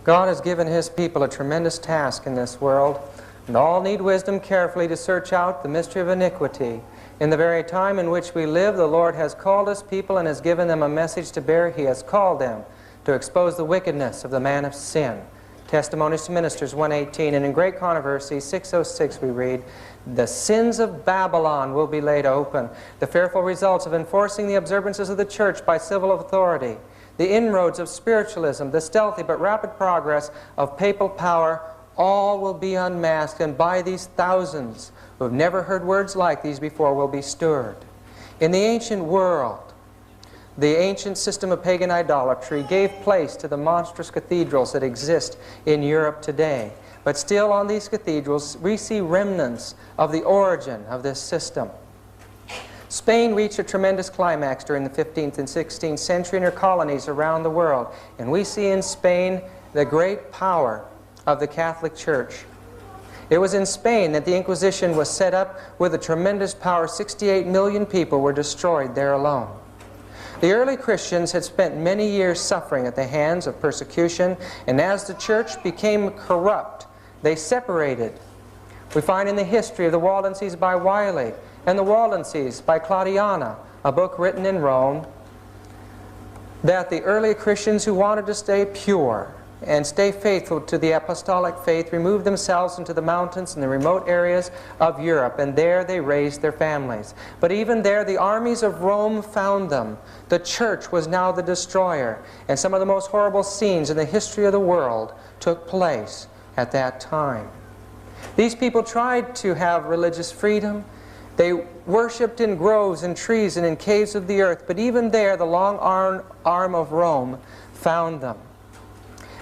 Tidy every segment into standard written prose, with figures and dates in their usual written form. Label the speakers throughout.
Speaker 1: God has given His people a tremendous task in this world, and all need wisdom carefully to search out the mystery of iniquity. In the very time in which we live, the Lord has called His people and has given them a message to bear. He has called them to expose the wickedness of the man of sin. Testimonies to Ministers 1:18, and in Great Controversy 6:06 we read, "The sins of Babylon will be laid open, the fearful results of enforcing the observances of the church by civil authority, the inroads of spiritualism, the stealthy but rapid progress of papal power, all will be unmasked, and by these thousands who have never heard words like these before will be stirred." In the ancient world, the ancient system of pagan idolatry gave place to the monstrous cathedrals that exist in Europe today. But still on these cathedrals we see remnants of the origin of this system. Spain reached a tremendous climax during the 15th and 16th century in her colonies around the world. And we see in Spain the great power of the Catholic Church. It was in Spain that the Inquisition was set up with a tremendous power. 68 million people were destroyed there alone. The early Christians had spent many years suffering at the hands of persecution, and as the church became corrupt, they separated. We find in the history of the Waldenses by Wiley and the Waldenses by Claudiana, a book written in Rome, that the early Christians who wanted to stay pure and stay faithful to the apostolic faith removed themselves into the mountains and the remote areas of Europe, and there they raised their families. But even there the armies of Rome found them. The church was now the destroyer, and some of the most horrible scenes in the history of the world took place at that time. These people tried to have religious freedom. They worshipped in groves and trees and in caves of the earth, but even there the long arm of Rome found them.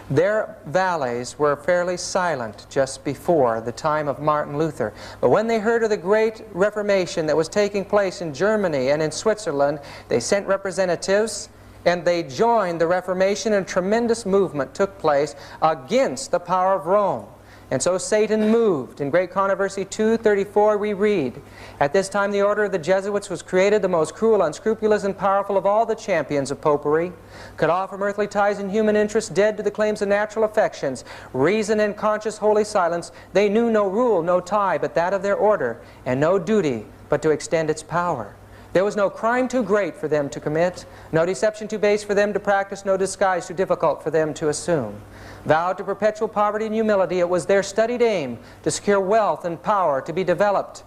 Speaker 1: Their valleys were fairly silent just before the time of Martin Luther. But when they heard of the great Reformation that was taking place in Germany and in Switzerland, they sent representatives and they joined the Reformation, and a tremendous movement took place against the power of Rome. And so Satan moved. In Great Controversy 2:34 we read, "At this time the order of the Jesuits was created, the most cruel, unscrupulous, and powerful of all the champions of popery, cut off from earthly ties and human interests, dead to the claims of natural affections, reason and conscious holy silence. They knew no rule, no tie, but that of their order, and no duty but to extend its power. There was no crime too great for them to commit, no deception too base for them to practice, no disguise too difficult for them to assume. Vowed to perpetual poverty and humility, it was their studied aim to secure wealth and power to be developed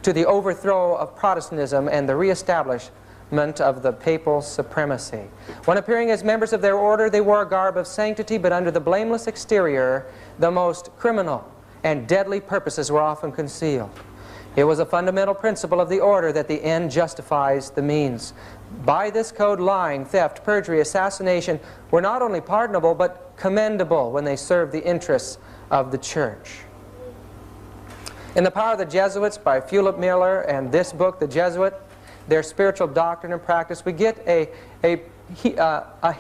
Speaker 1: to the overthrow of Protestantism and the reestablishment of the papal supremacy. When appearing as members of their order, they wore a garb of sanctity, but under the blameless exterior, the most criminal and deadly purposes were often concealed. It was a fundamental principle of the order that the end justifies the means. By this code, lying, theft, perjury, assassination were not only pardonable, but commendable when they served the interests of the church." In The Power of the Jesuits by Philip Miller and this book, The Jesuit, Their Spiritual Doctrine and Practice, we get a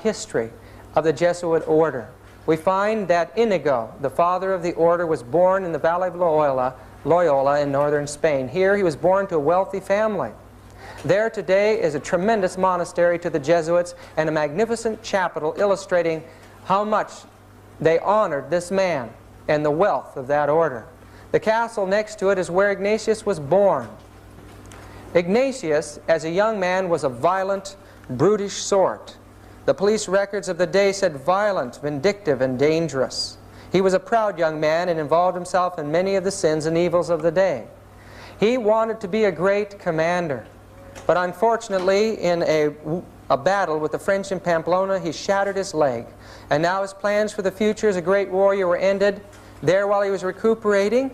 Speaker 1: history of the Jesuit order. We find that Inigo, the father of the order, was born in the Valley of Loyola in northern Spain. Here he was born to a wealthy family. There today is a tremendous monastery to the Jesuits and a magnificent chapel illustrating how much they honored this man and the wealth of that order. The castle next to it is where Ignatius was born. Ignatius, as a young man, was a violent, brutish sort. The police records of the day said violent, vindictive, and dangerous. He was a proud young man and involved himself in many of the sins and evils of the day. He wanted to be a great commander, but unfortunately in a battle with the French in Pamplona, he shattered his leg. And now his plans for the future as a great warrior were ended. There, while he was recuperating,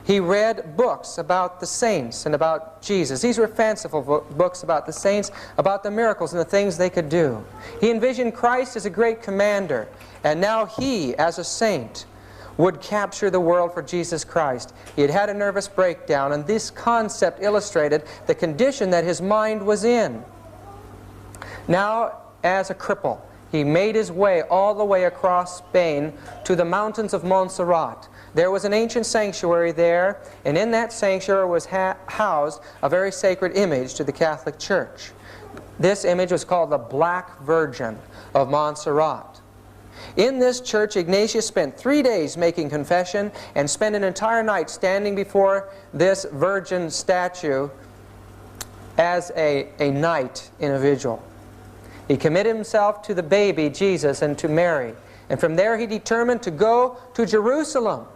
Speaker 1: he read books about the saints and about Jesus. These were fanciful books about the saints, about the miracles and the things they could do. He envisioned Christ as a great commander, and now he, as a saint, would capture the world for Jesus Christ. He had had a nervous breakdown, and this concept illustrated the condition that his mind was in. Now, as a cripple, he made his way all the way across Spain to the mountains of Montserrat. There was an ancient sanctuary there, and in that sanctuary was housed a very sacred image to the Catholic Church. This image was called the Black Virgin of Montserrat. In this church, Ignatius spent 3 days making confession and spent an entire night standing before this virgin statue as a knight in a vigil. He committed himself to the baby Jesus and to Mary. And from there he determined to go to Jerusalem.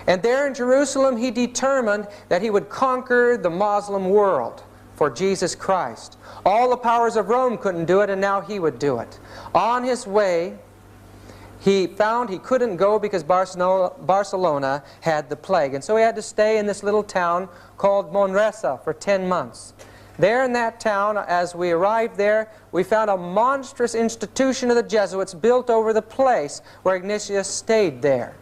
Speaker 1: And there in Jerusalem he determined that he would conquer the Muslim world for Jesus Christ. All the powers of Rome couldn't do it, and now he would do it. On his way, he found he couldn't go because Barcelona had the plague. And so he had to stay in this little town called Manresa for 10 months. There in that town, as we arrived there, we found a monstrous institution of the Jesuits built over the place where Ignatius stayed there.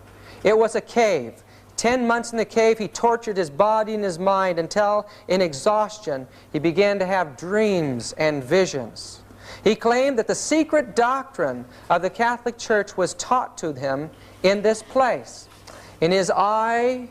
Speaker 1: It was a cave. 10 months in the cave, he tortured his body and his mind until, in exhaustion, he began to have dreams and visions. He claimed that the secret doctrine of the Catholic Church was taught to him in this place. In his eye,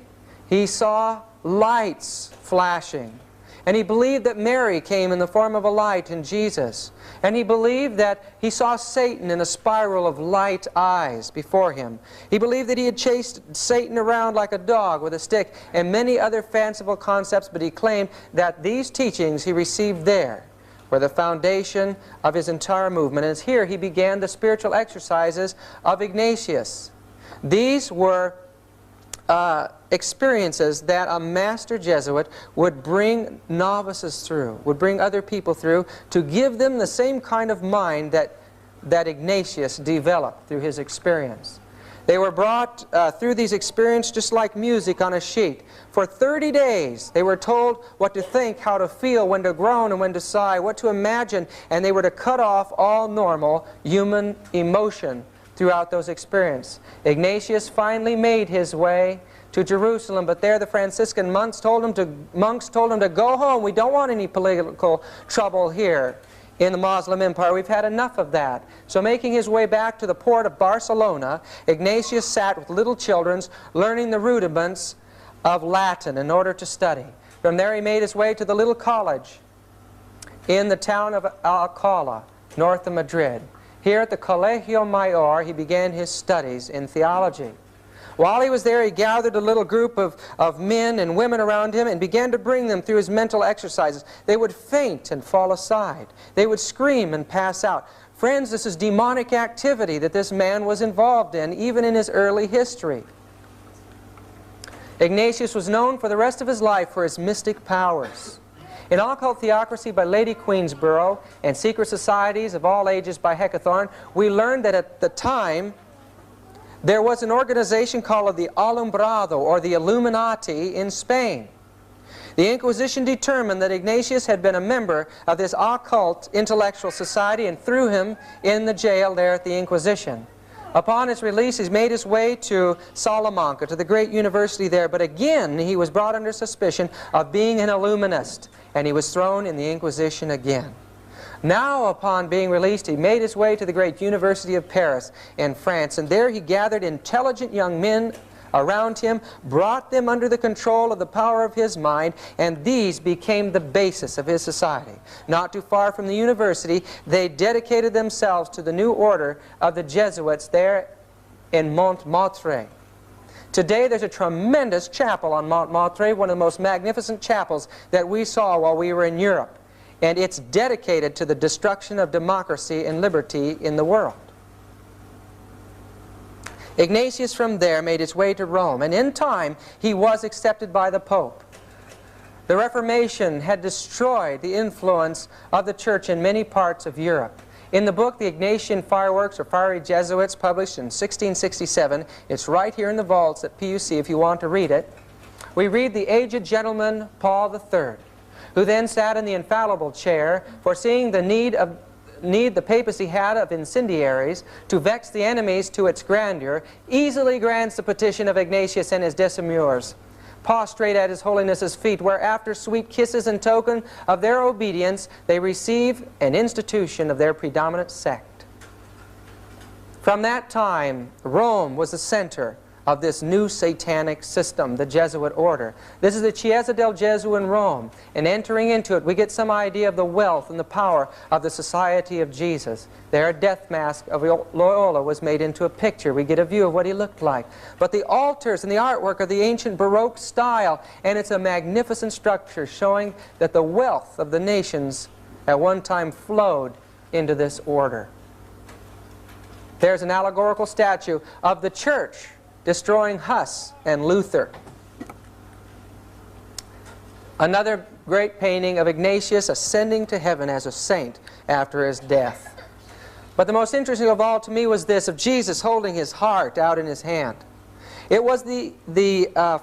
Speaker 1: he saw lights flashing. And he believed that Mary came in the form of a light in Jesus. And he believed that he saw Satan in a spiral of light eyes before him. He believed that he had chased Satan around like a dog with a stick and many other fanciful concepts, but he claimed that these teachings he received there were the foundation of his entire movement. And here he began the spiritual exercises of Ignatius. These were experiences that a master Jesuit would bring novices through, would bring other people through, to give them the same kind of mind that Ignatius developed through his experience. They were brought through these experiences just like music on a sheet. For 30 days they were told what to think, how to feel, when to groan and when to sigh, what to imagine, and they were to cut off all normal human emotion throughout those experiences. Ignatius finally made his way to Jerusalem, but there the Franciscan monks told him to go home. We don't want any political trouble here in the Muslim Empire. We've had enough of that. So making his way back to the port of Barcelona, Ignatius sat with little children learning the rudiments of Latin in order to study. From there he made his way to the little college in the town of Alcalá, north of Madrid. Here at the Colegio Mayor, he began his studies in theology. While he was there, he gathered a little group of men and women around him and began to bring them through his mental exercises. They would faint and fall aside. They would scream and pass out. Friends, this is demonic activity that this man was involved in, even in his early history. Ignatius was known for the rest of his life for his mystic powers. In Occult Theocracy by Lady Queensborough and Secret Societies of All Ages by Hecathorn, we learned that at the time there was an organization called the Alumbrado, or the Illuminati, in Spain. The Inquisition determined that Ignatius had been a member of this occult intellectual society and threw him in the jail there at the Inquisition. Upon his release, he made his way to Salamanca, to the great university there, but again he was brought under suspicion of being an Illuminist, and he was thrown in the Inquisition again. Now, upon being released, he made his way to the great University of Paris in France, and there he gathered intelligent young men around him, brought them under the control of the power of his mind, and these became the basis of his society. Not too far from the university, they dedicated themselves to the new order of the Jesuits there in Montmartre. Today there's a tremendous chapel on Montmartre, one of the most magnificent chapels that we saw while we were in Europe. And it's dedicated to the destruction of democracy and liberty in the world. Ignatius from there made his way to Rome, and in time he was accepted by the Pope. The Reformation had destroyed the influence of the Church in many parts of Europe. In the book, The Ignatian Fireworks, or Fiery Jesuits, published in 1667, it's right here in the vaults at PUC if you want to read it, we read the aged gentleman Paul III, who then sat in the infallible chair, foreseeing the need the papacy had of incendiaries to vex the enemies to its grandeur, easily grants the petition of Ignatius and his decemvirs, prostrate at his holiness's feet, where after sweet kisses in token of their obedience they receive an institution of their predominant sect. From that time, Rome was the center of this new satanic system, the Jesuit order. This is the Chiesa del Gesù in Rome, and entering into it we get some idea of the wealth and the power of the Society of Jesus. There a death mask of Loyola was made into a picture. We get a view of what he looked like. But the altars and the artwork are the ancient Baroque style, and it's a magnificent structure showing that the wealth of the nations at one time flowed into this order. There's an allegorical statue of the church destroying Huss and Luther. Another great painting of Ignatius ascending to heaven as a saint after his death. But the most interesting of all to me was this, of Jesus holding his heart out in his hand. It was the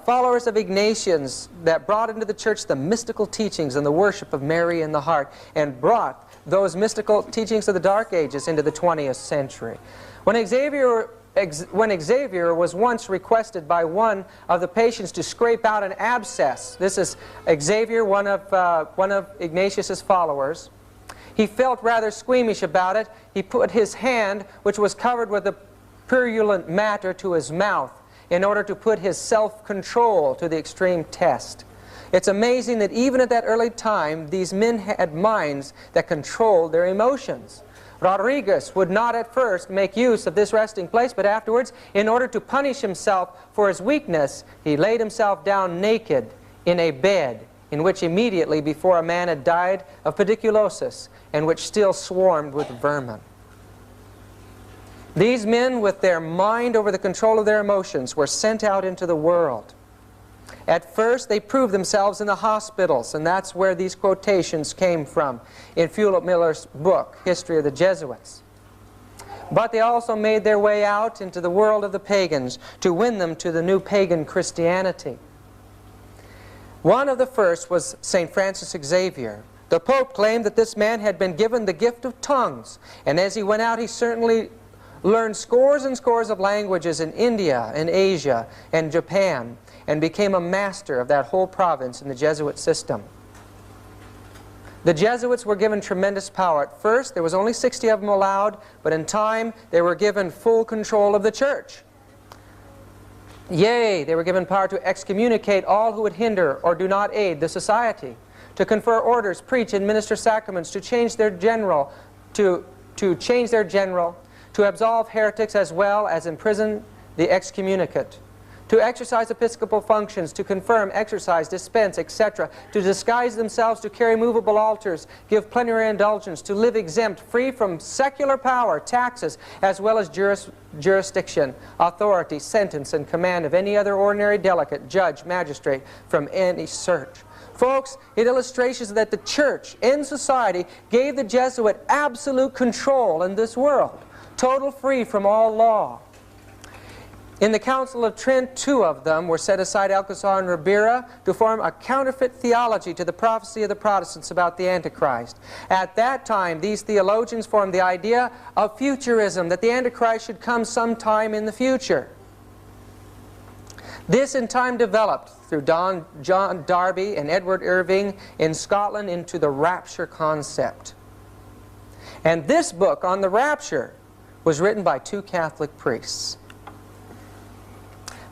Speaker 1: followers of Ignatius that brought into the church the mystical teachings and the worship of Mary in the heart, and brought those mystical teachings of the Dark Ages into the 20th century. When Xavier was once requested by one of the patients to scrape out an abscess, this is Xavier, one of Ignatius's followers, he felt rather squeamish about it. He put his hand, which was covered with a purulent matter, to his mouth in order to put his self-control to the extreme test. It's amazing that even at that early time, these men had minds that controlled their emotions. Rodriguez would not at first make use of this resting place, but afterwards, in order to punish himself for his weakness, he laid himself down naked in a bed in which immediately before a man had died of pediculosis, and which still swarmed with vermin. These men, with their mind over the control of their emotions, were sent out into the world. At first, they proved themselves in the hospitals, and that's where these quotations came from in Fulop Miller's book, History of the Jesuits. But they also made their way out into the world of the pagans to win them to the new pagan Christianity. One of the first was St. Francis Xavier. The Pope claimed that this man had been given the gift of tongues, and as he went out, he certainly learned scores and scores of languages in India and Asia and Japan, and became a master of that whole province in the Jesuit system. The Jesuits were given tremendous power. At first, there was only 60 of them allowed, but in time, they were given full control of the church. Yea, they were given power to excommunicate all who would hinder or do not aid the society, to confer orders, preach, and minister sacraments, to change their general, to absolve heretics as well as imprison the excommunicate, to exercise episcopal functions, to confirm, exercise, dispense, etc., to disguise themselves, to carry movable altars, give plenary indulgence, to live exempt, free from secular power, taxes, as well as jurisdiction, authority, sentence, and command of any other ordinary delegate, judge, magistrate, from any search. Folks, it illustrates that the church and society gave the Jesuit absolute control in this world, total free from all law. In the Council of Trent, 2 of them were set aside, Alcazar and Ribera, to form a counterfeit theology to the prophecy of the Protestants about the Antichrist. At that time, these theologians formed the idea of futurism, that the Antichrist should come sometime in the future. This in time developed through John Darby and Edward Irving in Scotland into the rapture concept. And this book on the rapture was written by 2 Catholic priests.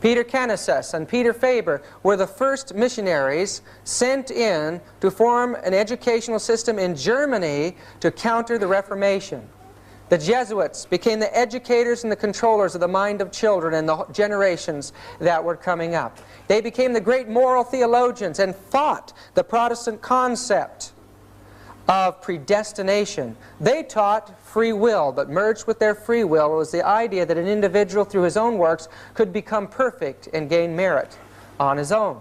Speaker 1: Peter Canisius and Peter Faber were the first missionaries sent in to form an educational system in Germany to counter the Reformation. The Jesuits became the educators and the controllers of the mind of children and the generations that were coming up. They became the great moral theologians and fought the Protestant concept of predestination. They taught free will, but merged with their free will was the idea that an individual through his own works could become perfect and gain merit on his own.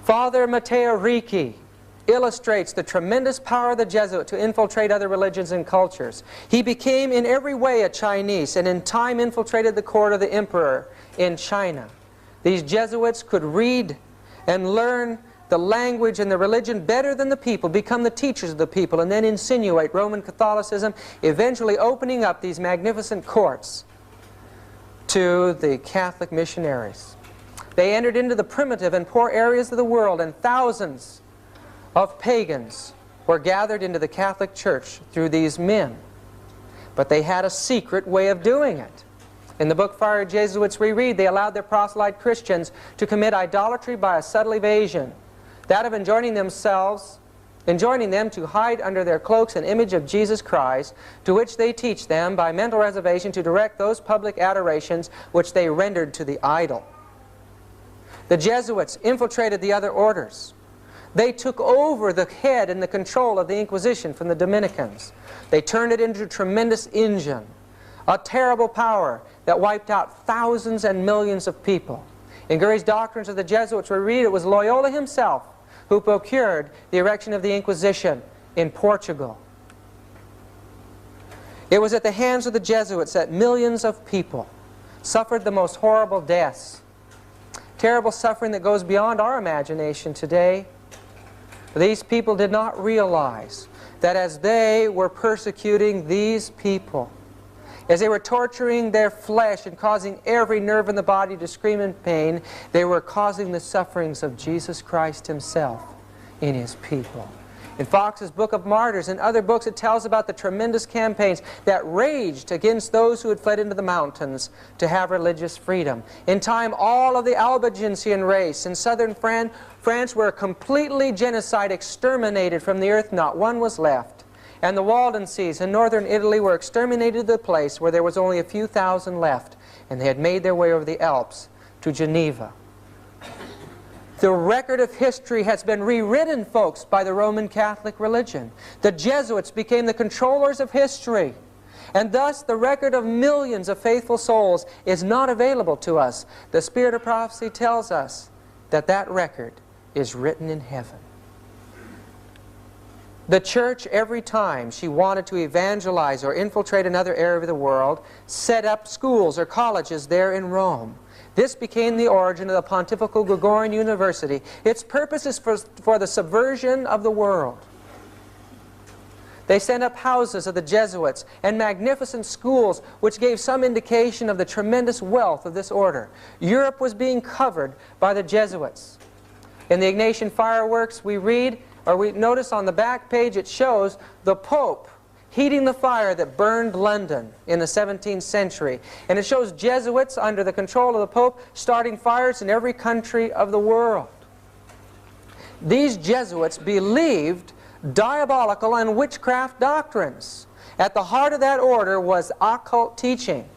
Speaker 1: Father Matteo Ricci illustrates the tremendous power of the Jesuit to infiltrate other religions and cultures. He became in every way a Chinese, and in time infiltrated the court of the emperor in China. These Jesuits could read and learn the language and the religion better than the people, become the teachers of the people, and then insinuate Roman Catholicism, eventually opening up these magnificent courts to the Catholic missionaries. They entered into the primitive and poor areas of the world, and thousands of pagans were gathered into the Catholic Church through these men. But they had a secret way of doing it. In the book Fiery Jesuits we read, they allowed their proselyte Christians to commit idolatry by a subtle evasion, that of enjoining them to hide under their cloaks an image of Jesus Christ, to which they teach them by mental reservation to direct those public adorations which they rendered to the idol. The Jesuits infiltrated the other orders. They took over the head and the control of the Inquisition from the Dominicans. They turned it into a tremendous engine, a terrible power that wiped out thousands and millions of people. In Gurry's Doctrines of the Jesuits we read it was Loyola himself who procured the erection of the Inquisition in Portugal. It was at the hands of the Jesuits that millions of people suffered the most horrible deaths. Terrible suffering that goes beyond our imagination today. These people did not realize that as they were persecuting these people, as they were torturing their flesh and causing every nerve in the body to scream in pain, they were causing the sufferings of Jesus Christ himself in his people. In Fox's Book of Martyrs and other books, it tells about the tremendous campaigns that raged against those who had fled into the mountains to have religious freedom. In time, all of the Albigensian race in southern France were completely genocide, exterminated from the earth. Not one was left. And the Waldenses in northern Italy were exterminated to the place where there was only a few thousand left, and they had made their way over the Alps to Geneva. The record of history has been rewritten, folks, by the Roman Catholic religion. The Jesuits became the controllers of history, and thus the record of millions of faithful souls is not available to us. The Spirit of Prophecy tells us that that record is written in heaven. The church, every time she wanted to evangelize or infiltrate another area of the world, set up schools or colleges there in Rome. This became the origin of the Pontifical Gregorian University. Its purpose is for the subversion of the world. They set up houses of the Jesuits and magnificent schools which gave some indication of the tremendous wealth of this order. Europe was being covered by the Jesuits. In the Ignatian fireworks we read, or we notice on the back page, it shows the Pope heating the fire that burned London in the 17th century. And it shows Jesuits under the control of the Pope starting fires in every country of the world. These Jesuits believed diabolical and witchcraft doctrines. At the heart of that order was occult teaching.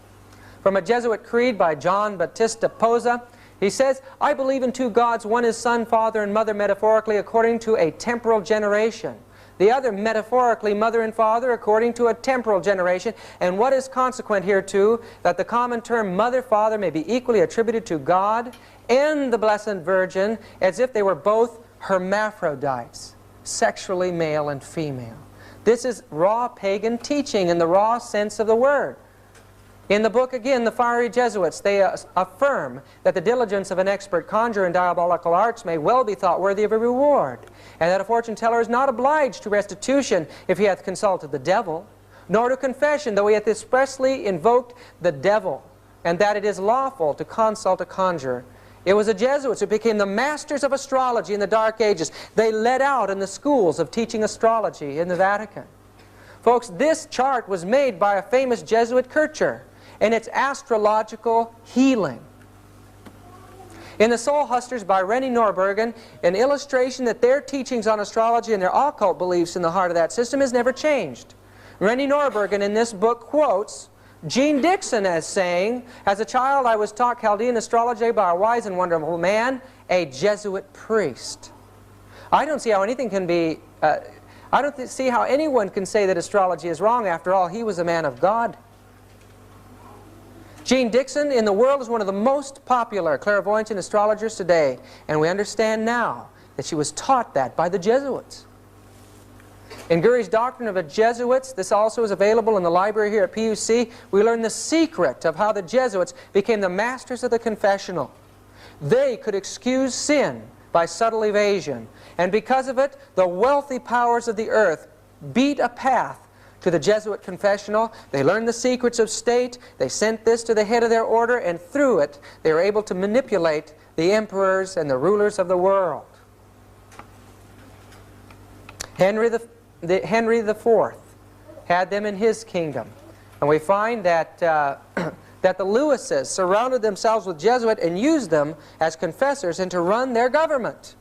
Speaker 1: From a Jesuit creed by John Battista Posa, he says, "I believe in two gods, one is Son, Father, and Mother metaphorically according to a temporal generation. The other metaphorically Mother and Father according to a temporal generation. And what is consequent hereto, that the common term Mother, Father may be equally attributed to God and the Blessed Virgin as if they were both hermaphrodites, sexually male and female." This is raw pagan teaching in the raw sense of the word. In the book, again, the Fiery Jesuits, they affirm that the diligence of an expert conjurer in diabolical arts may well be thought worthy of a reward, and that a fortune teller is not obliged to restitution if he hath consulted the devil, nor to confession, though he hath expressly invoked the devil, and that it is lawful to consult a conjurer. It was the Jesuits who became the masters of astrology in the Dark Ages. They led out in the schools of teaching astrology in the Vatican. Folks, this chart was made by a famous Jesuit Kircher, and it's astrological healing. In The Soul Hustlers by Rennie Norbergen, an illustration that their teachings on astrology and their occult beliefs in the heart of that system has never changed. Rennie Norbergen in this book quotes Jean Dixon as saying, "As a child I was taught Chaldean astrology by a wise and wonderful man, a Jesuit priest." I don't see how anything can be, I don't see how anyone can say that astrology is wrong. After all, he was a man of God. Jean Dixon in the world is one of the most popular clairvoyants and astrologers today, and we understand now that she was taught that by the Jesuits. In Gurry's Doctrine of the Jesuits, this also is available in the library here at PUC, we learn the secret of how the Jesuits became the masters of the confessional. They could excuse sin by subtle evasion, and because of it, the wealthy powers of the earth beat a path to the Jesuit confessional. They learned the secrets of state, they sent this to the head of their order, and through it they were able to manipulate the emperors and the rulers of the world. Henry IV had them in his kingdom, and we find that that the Lewises surrounded themselves with Jesuits and used them as confessors and to run their government.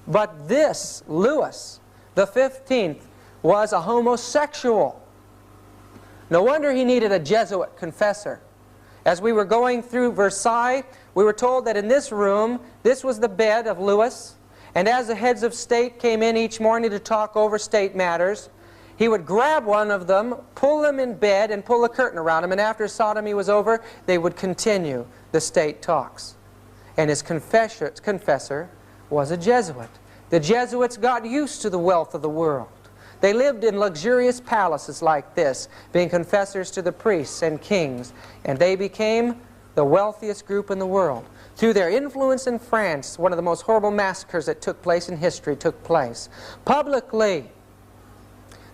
Speaker 1: But this Louis the 15th was a homosexual. No wonder he needed a Jesuit confessor. As we were going through Versailles, we were told that in this room, this was the bed of Louis, and as the heads of state came in each morning to talk over state matters, he would grab one of them, pull them in bed, and pull the curtain around him, and after sodomy was over, they would continue the state talks. And his confessor was a Jesuit. The Jesuits got used to the wealth of the world. They lived in luxurious palaces like this, being confessors to the priests and kings, and they became the wealthiest group in the world. Through their influence in France, one of the most horrible massacres that took place in history took place. Publicly,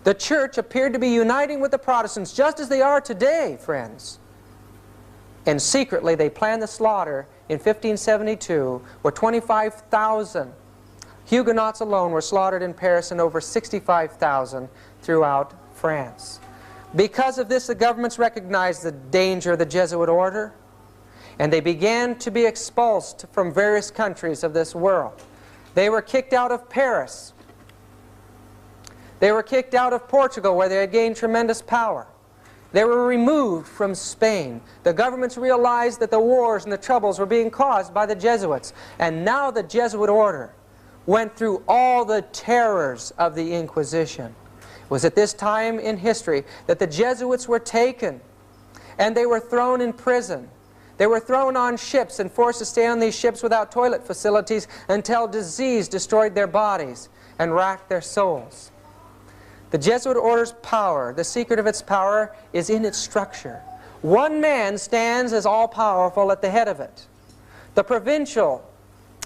Speaker 1: the church appeared to be uniting with the Protestants just as they are today, friends. And secretly, they planned the slaughter in 1572, where 25,000 Huguenots alone were slaughtered in Paris and over 65,000 throughout France. Because of this, the governments recognized the danger of the Jesuit order, and they began to be expulsed from various countries of this world. They were kicked out of Paris. They were kicked out of Portugal, where they had gained tremendous power. They were removed from Spain. The governments realized that the wars and the troubles were being caused by the Jesuits, and now the Jesuit order went through all the terrors of the Inquisition. It was at this time in history that the Jesuits were taken and they were thrown in prison. They were thrown on ships and forced to stay on these ships without toilet facilities until disease destroyed their bodies and racked their souls. The Jesuit order's power, the secret of its power, is in its structure. One man stands as all-powerful at the head of it. The provincial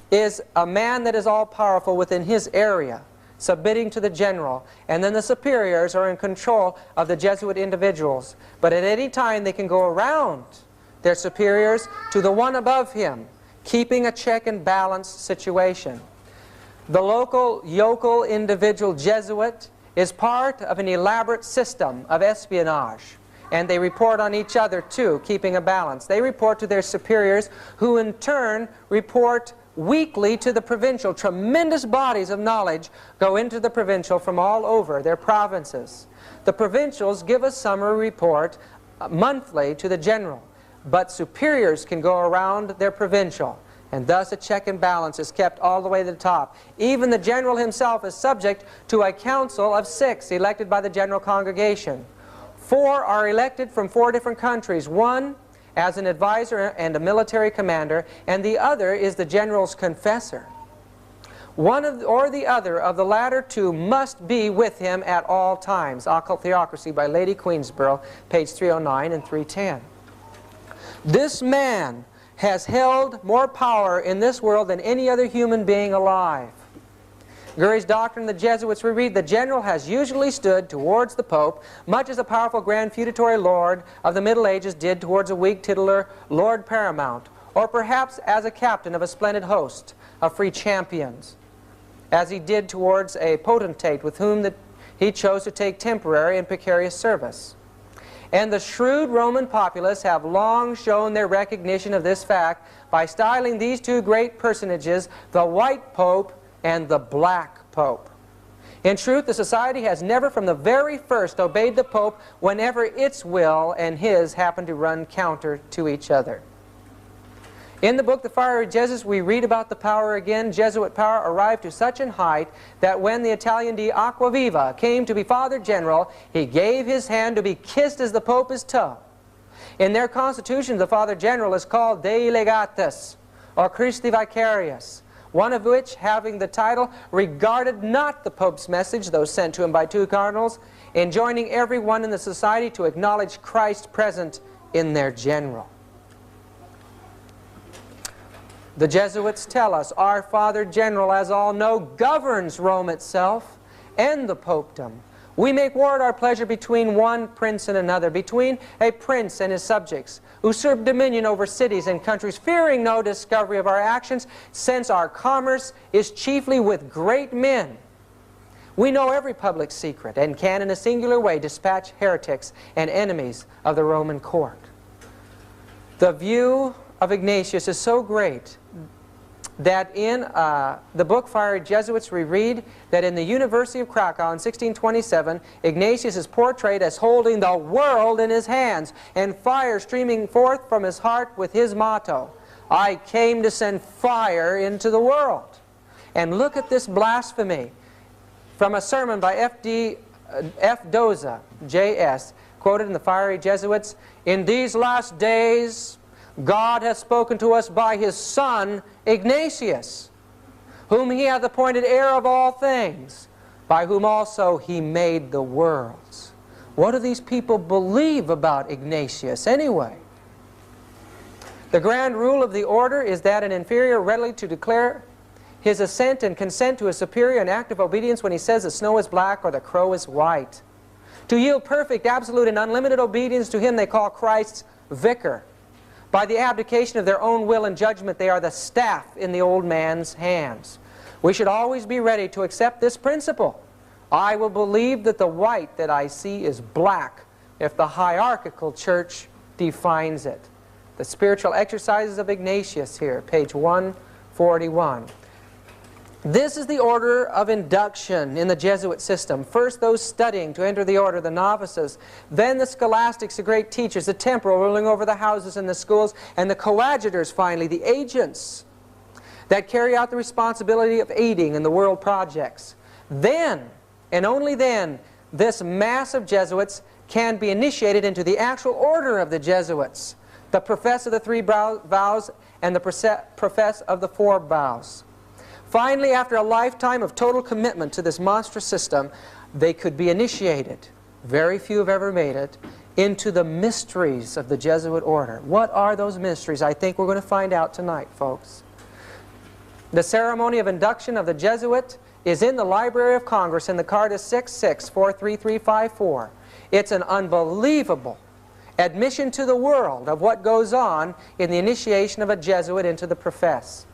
Speaker 1: is a man that is all-powerful within his area, submitting to the general, and then the superiors are in control of the Jesuit individuals. But at any time they can go around their superiors to the one above him, keeping a check and balance situation. The local, yokel, individual Jesuit is part of an elaborate system of espionage, and they report on each other too, keeping a balance. They report to their superiors, who in turn report weekly to the provincial. Tremendous bodies of knowledge go into the provincial from all over their provinces. The provincials give a summary report monthly to the general, but superiors can go around their provincial, and thus a check and balance is kept all the way to the top. Even the general himself is subject to a council of 6 elected by the general congregation. 4 are elected from 4 different countries. One as an advisor and a military commander, and the other is the general's confessor. One or the other of the latter two must be with him at all times. Occult Theocracy by Lady Queensborough, page 309 and 310. This man has held more power in this world than any other human being alive. Gurry's Doctrine of the Jesuits, we read, the general has usually stood towards the Pope, much as a powerful grand feudatory lord of the Middle Ages did towards a weak titular Lord Paramount, or perhaps as a captain of a splendid host of free champions, as he did towards a potentate with whom he chose to take temporary and precarious service. And the shrewd Roman populace have long shown their recognition of this fact by styling these two great personages the White Pope and the Black Pope. In truth, the society has never from the very first obeyed the Pope whenever its will and his happened to run counter to each other. In the book The Fiery Jesuits, we read about the power again. Jesuit power arrived to such an height that when the Italian de Acquaviva came to be Father General, he gave his hand to be kissed as the Pope his toe. In their constitution, the Father General is called Dei Legatus, or Christi Vicarius, one of which, having the title, regarded not the Pope's message, though sent to him by 2 cardinals, enjoining everyone in the society to acknowledge Christ present in their general. The Jesuits tell us our Father General, as all know, governs Rome itself and the Popedom. We make war at our pleasure between one prince and another, between a prince and his subjects, usurp dominion over cities and countries, fearing no discovery of our actions, since our commerce is chiefly with great men. We know every public secret, and can in a singular way dispatch heretics and enemies of the Roman court. The view of Ignatius is so great that in the book Fiery Jesuits we read that in the University of Krakow in 1627, Ignatius is portrayed as holding the world in his hands and fire streaming forth from his heart with his motto, "I came to send fire into the world." And look at this blasphemy from a sermon by F. Doza, J.S., quoted in the Fiery Jesuits, "In these last days God hath spoken to us by His Son, Ignatius, whom He hath appointed heir of all things, by whom also He made the worlds." What do these people believe about Ignatius anyway? The grand rule of the order is that an inferior readily to declare his assent and consent to a superior in active obedience when he says the snow is black or the crow is white. To yield perfect, absolute, and unlimited obedience to him they call Christ's vicar. By the abdication of their own will and judgment, they are the staff in the old man's hands. We should always be ready to accept this principle. I will believe that the white that I see is black if the hierarchical church defines it. The Spiritual Exercises of Ignatius here, page 141. This is the order of induction in the Jesuit system. First those studying to enter the order, the novices. Then the scholastics, the great teachers, the temporal ruling over the houses and the schools, and the coadjutors finally, the agents that carry out the responsibility of aiding in the world projects. Then, and only then, this mass of Jesuits can be initiated into the actual order of the Jesuits, the profess of the three vows and the profess of the four vows. Finally, after a lifetime of total commitment to this monstrous system, they could be initiated, very few have ever made it, into the mysteries of the Jesuit order. What are those mysteries? I think we're going to find out tonight, folks. The ceremony of induction of the Jesuit is in the Library of Congress, and the card is 6643354. It's an unbelievable admission to the world of what goes on in the initiation of a Jesuit into the profess.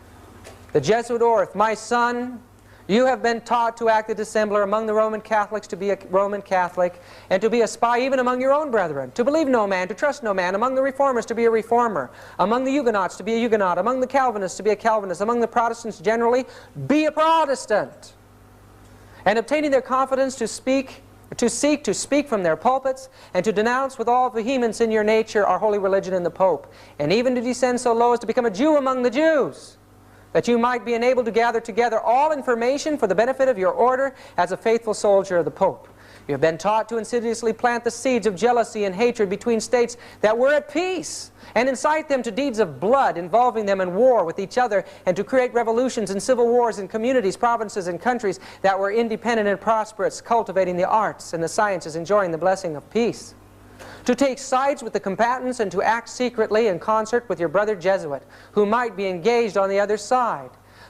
Speaker 1: The Jesuit oath, "My son, you have been taught to act a dissembler among the Roman Catholics, to be a Roman Catholic, and to be a spy even among your own brethren, to believe no man, to trust no man, among the Reformers to be a Reformer, among the Huguenots to be a Huguenot, among the Calvinists to be a Calvinist, among the Protestants generally, be a Protestant, and obtaining their confidence to seek to speak from their pulpits, and to denounce with all vehemence in your nature our holy religion and the Pope, and even to descend so low as to become a Jew among the Jews, that you might be enabled to gather together all information for the benefit of your order as a faithful soldier of the Pope. You have been taught to insidiously plant the seeds of jealousy and hatred between states that were at peace, and incite them to deeds of blood, involving them in war with each other, and to create revolutions and civil wars in communities, provinces, and countries that were independent and prosperous, cultivating the arts and the sciences, enjoying the blessing of peace. To take sides with the combatants and to act secretly in concert with your brother Jesuit, who might be engaged on the other side,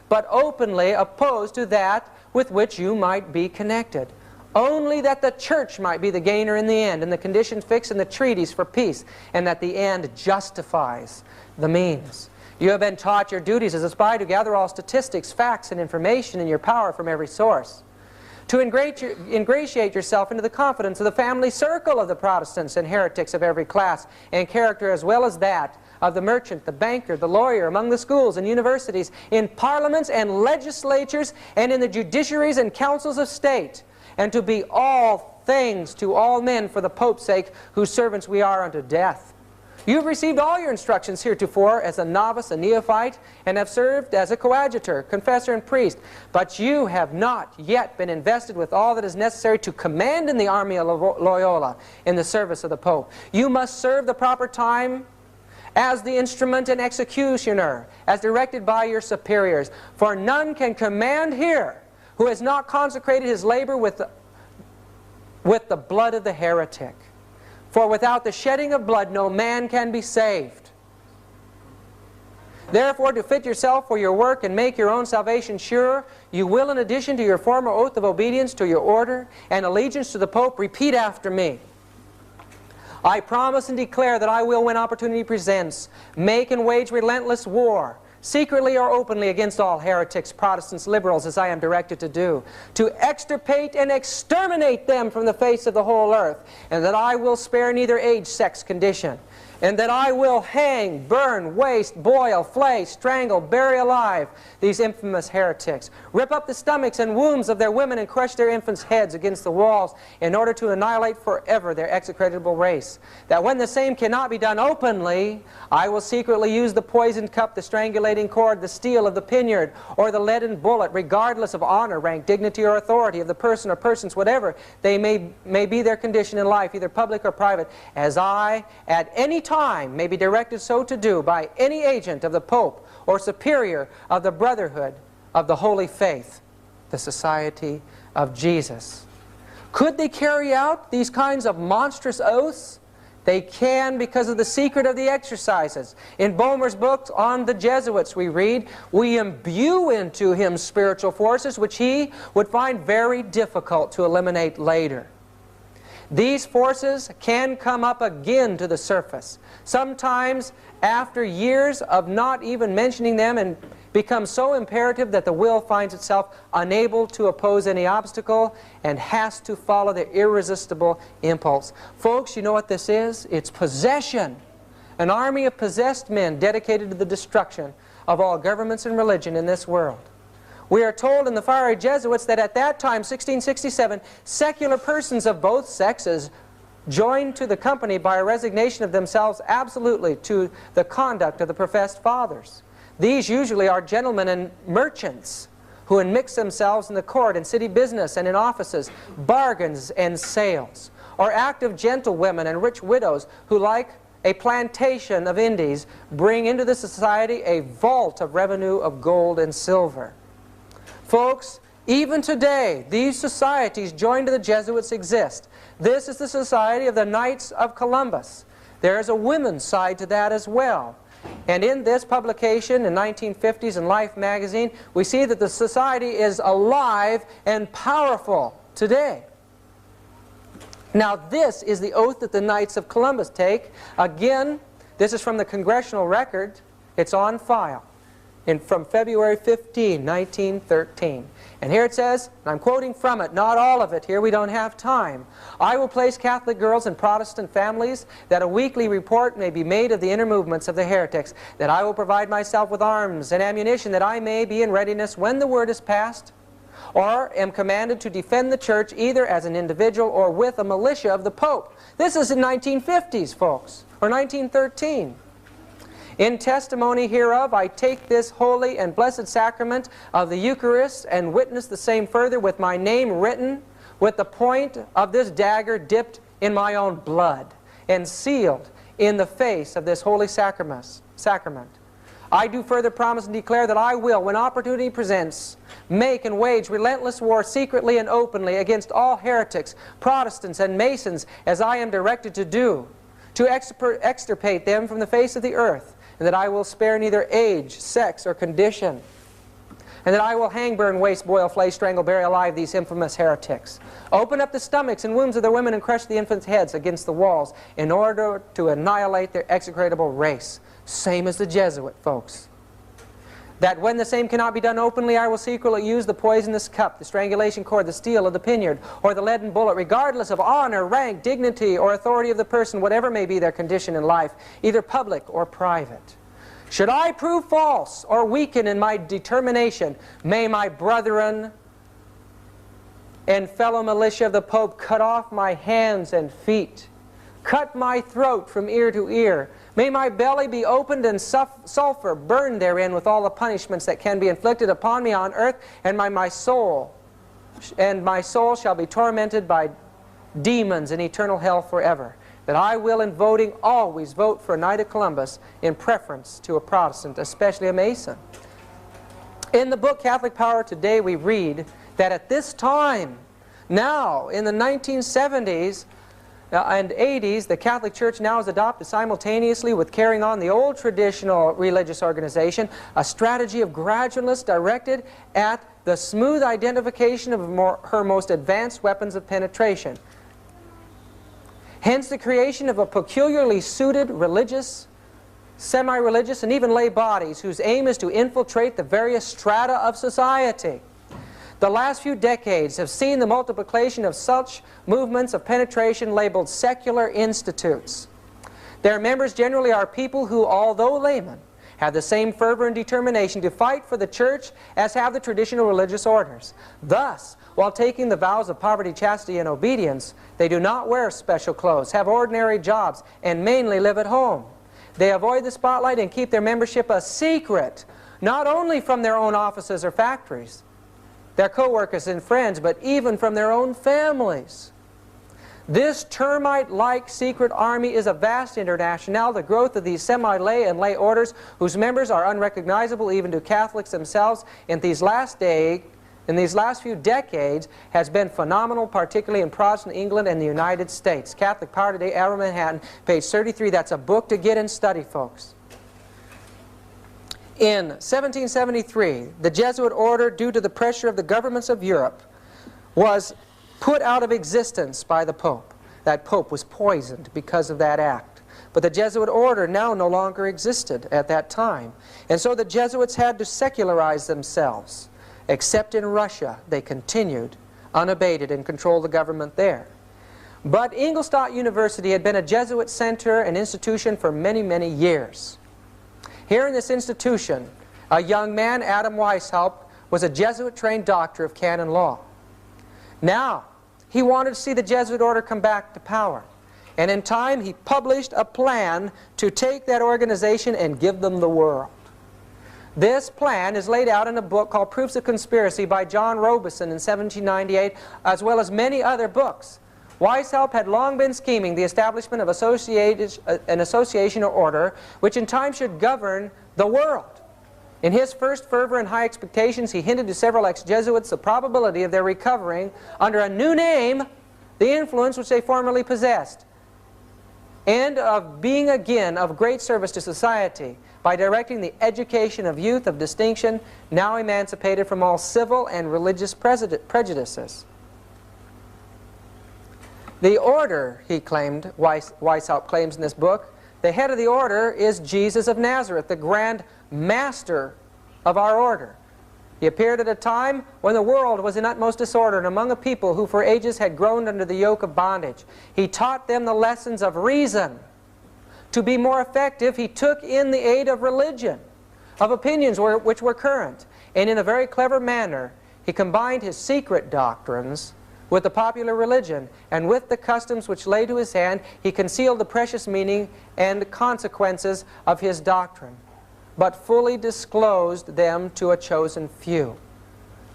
Speaker 1: but openly opposed to that with which you might be connected. Only that the church might be the gainer in the end, and the conditions fixed in the treaties for peace, and that the end justifies the means. You have been taught your duties as a spy to gather all statistics, facts, and information in your power from every source. To ingratiate yourself into the confidence of the family circle of the Protestants and heretics of every class and character, as well as that of the merchant, the banker, the lawyer, among the schools and universities, in parliaments and legislatures, and in the judiciaries and councils of state, and to be all things to all men for the Pope's sake, whose servants we are unto death. You have received all your instructions heretofore as a novice, a neophyte, and have served as a coadjutor, confessor, and priest. But you have not yet been invested with all that is necessary to command in the army of Loyola in the service of the Pope. You must serve the proper time as the instrument and executioner, as directed by your superiors. For none can command here who has not consecrated his labor with the blood of the heretic. For without the shedding of blood no man can be saved. Therefore, to fit yourself for your work and make your own salvation sure, you will, in addition to your former oath of obedience to your order and allegiance to the Pope, repeat after me. I promise and declare that I will, when opportunity presents, make and wage relentless war, secretly or openly, against all heretics, Protestants, liberals, as I am directed to do, to extirpate and exterminate them from the face of the whole earth, and that I will spare neither age, sex, condition, and that I will hang, burn, waste, boil, flay, strangle, bury alive these infamous heretics, rip up the stomachs and wombs of their women and crush their infants' heads against the walls in order to annihilate forever their execrable race. That when the same cannot be done openly, I will secretly use the poisoned cup, the strangulating cord, the steel of the piniard, or the leaden bullet, regardless of honor, rank, dignity, or authority of the person or persons, whatever they may be their condition in life, either public or private, as I at any time may be directed so to do by any agent of the Pope or superior of the Brotherhood of the Holy Faith, the Society of Jesus. Could they carry out these kinds of monstrous oaths? They can, because of the secret of the exercises. In Boehmer's book on the Jesuits we read, we imbue into him spiritual forces which he would find very difficult to eliminate later. These forces can come up again to the surface, sometimes after years of not even mentioning them, and become so imperative that the will finds itself unable to oppose any obstacle and has to follow the irresistible impulse. Folks, you know what this is? It's possession. An army of possessed men dedicated to the destruction of all governments and religion in this world. We are told in the fiery Jesuits that at that time, 1667, secular persons of both sexes joined to the company by a resignation of themselves absolutely to the conduct of the professed fathers. These usually are gentlemen and merchants who enmix themselves in the court and city business and in offices, bargains and sales, or active gentlewomen and rich widows who, like a plantation of Indies, bring into the society a vault of revenue of gold and silver. Folks, even today, these societies joined to the Jesuits exist. This is the Society of the Knights of Columbus. There is a women's side to that as well. And in this publication in 1950s in Life magazine, we see that the society is alive and powerful today. Now this is the oath that the Knights of Columbus take. Again, this is from the Congressional Record. It's on file from February 15, 1913. And here it says, and I'm quoting from it, not all of it here, we don't have time. I will place Catholic girls in Protestant families, that a weekly report may be made of the inner movements of the heretics, that I will provide myself with arms and ammunition, that I may be in readiness when the word is passed, or am commanded to defend the church either as an individual or with a militia of the Pope. This is in 1950s, folks, or 1913. In testimony hereof, I take this holy and blessed sacrament of the Eucharist and witness the same further with my name written, with the point of this dagger dipped in my own blood, and sealed in the face of this holy sacrament. I do further promise and declare that I will, when opportunity presents, make and wage relentless war secretly and openly against all heretics, Protestants, and Masons, as I am directed to do, to extirpate them from the face of the earth, and that I will spare neither age, sex, or condition, and that I will hang, burn, waste, boil, flay, strangle, bury alive these infamous heretics, open up the stomachs and wombs of their women, and crush the infants' heads against the walls in order to annihilate their execrable race. Same as the Jesuit, folks. That when the same cannot be done openly, I will secretly use the poisonous cup, the strangulation cord, the steel of the piniard, or the leaden bullet, regardless of honor, rank, dignity, or authority of the person, whatever may be their condition in life, either public or private. Should I prove false or weaken in my determination, may my brethren and fellow militia of the Pope cut off my hands and feet, cut my throat from ear to ear. May my belly be opened and sulfur burned therein with all the punishments that can be inflicted upon me on earth, and my soul shall be tormented by demons in eternal hell forever. That I will, in voting, always vote for a Knight of Columbus in preference to a Protestant, especially a Mason. In the book Catholic Power Today, we read that at this time, now in the 1970s, and 80s, the Catholic Church now has adopted simultaneously with carrying on the old traditional religious organization, a strategy of gradualness directed at the smooth identification of her most advanced weapons of penetration. Hence the creation of a peculiarly suited religious, semi-religious, and even lay bodies whose aim is to infiltrate the various strata of society. The last few decades have seen the multiplication of such movements of penetration labeled secular institutes. Their members generally are people who, although laymen, have the same fervor and determination to fight for the church as have the traditional religious orders. Thus, while taking the vows of poverty, chastity, and obedience, they do not wear special clothes, have ordinary jobs, and mainly live at home. They avoid the spotlight and keep their membership a secret, not only from their own offices or factories, their co-workers and friends, but even from their own families. This termite-like secret army is a vast international, the growth of these semi-lay and lay orders whose members are unrecognizable even to Catholics themselves in these last few decades has been phenomenal, particularly in Protestant England and the United States. Catholic Power Today, Hour of Manhattan, page 33. That's a book to get and study, folks. In 1773, the Jesuit order, due to the pressure of the governments of Europe, was put out of existence by the Pope. That Pope was poisoned because of that act. But the Jesuit order now no longer existed at that time. And so the Jesuits had to secularize themselves. Except in Russia, they continued unabated and controlled the government there. But Ingolstadt University had been a Jesuit center and institution for many, many years. Here in this institution, a young man, Adam Weishaupt, was a Jesuit-trained doctor of canon law. Now, he wanted to see the Jesuit order come back to power. And in time, he published a plan to take that organization and give them the world. This plan is laid out in a book called Proofs of Conspiracy by John Robeson in 1798, as well as many other books. Weishaupt had long been scheming the establishment of an association or order which in time should govern the world. In his first fervor and high expectations, he hinted to several ex-Jesuits the probability of their recovering, under a new name, the influence which they formerly possessed, and of being again of great service to society by directing the education of youth of distinction, now emancipated from all civil and religious prejudices. The order, he claimed, Weishaupt claims in this book, the head of the order is Jesus of Nazareth, the grand master of our order. He appeared at a time when the world was in utmost disorder and among a people who for ages had groaned under the yoke of bondage. He taught them the lessons of reason. To be more effective, he took in the aid of religion, of opinions which were current, and in a very clever manner he combined his secret doctrines with the popular religion, and with the customs which lay to his hand, he concealed the precious meaning and consequences of his doctrine, but fully disclosed them to a chosen few.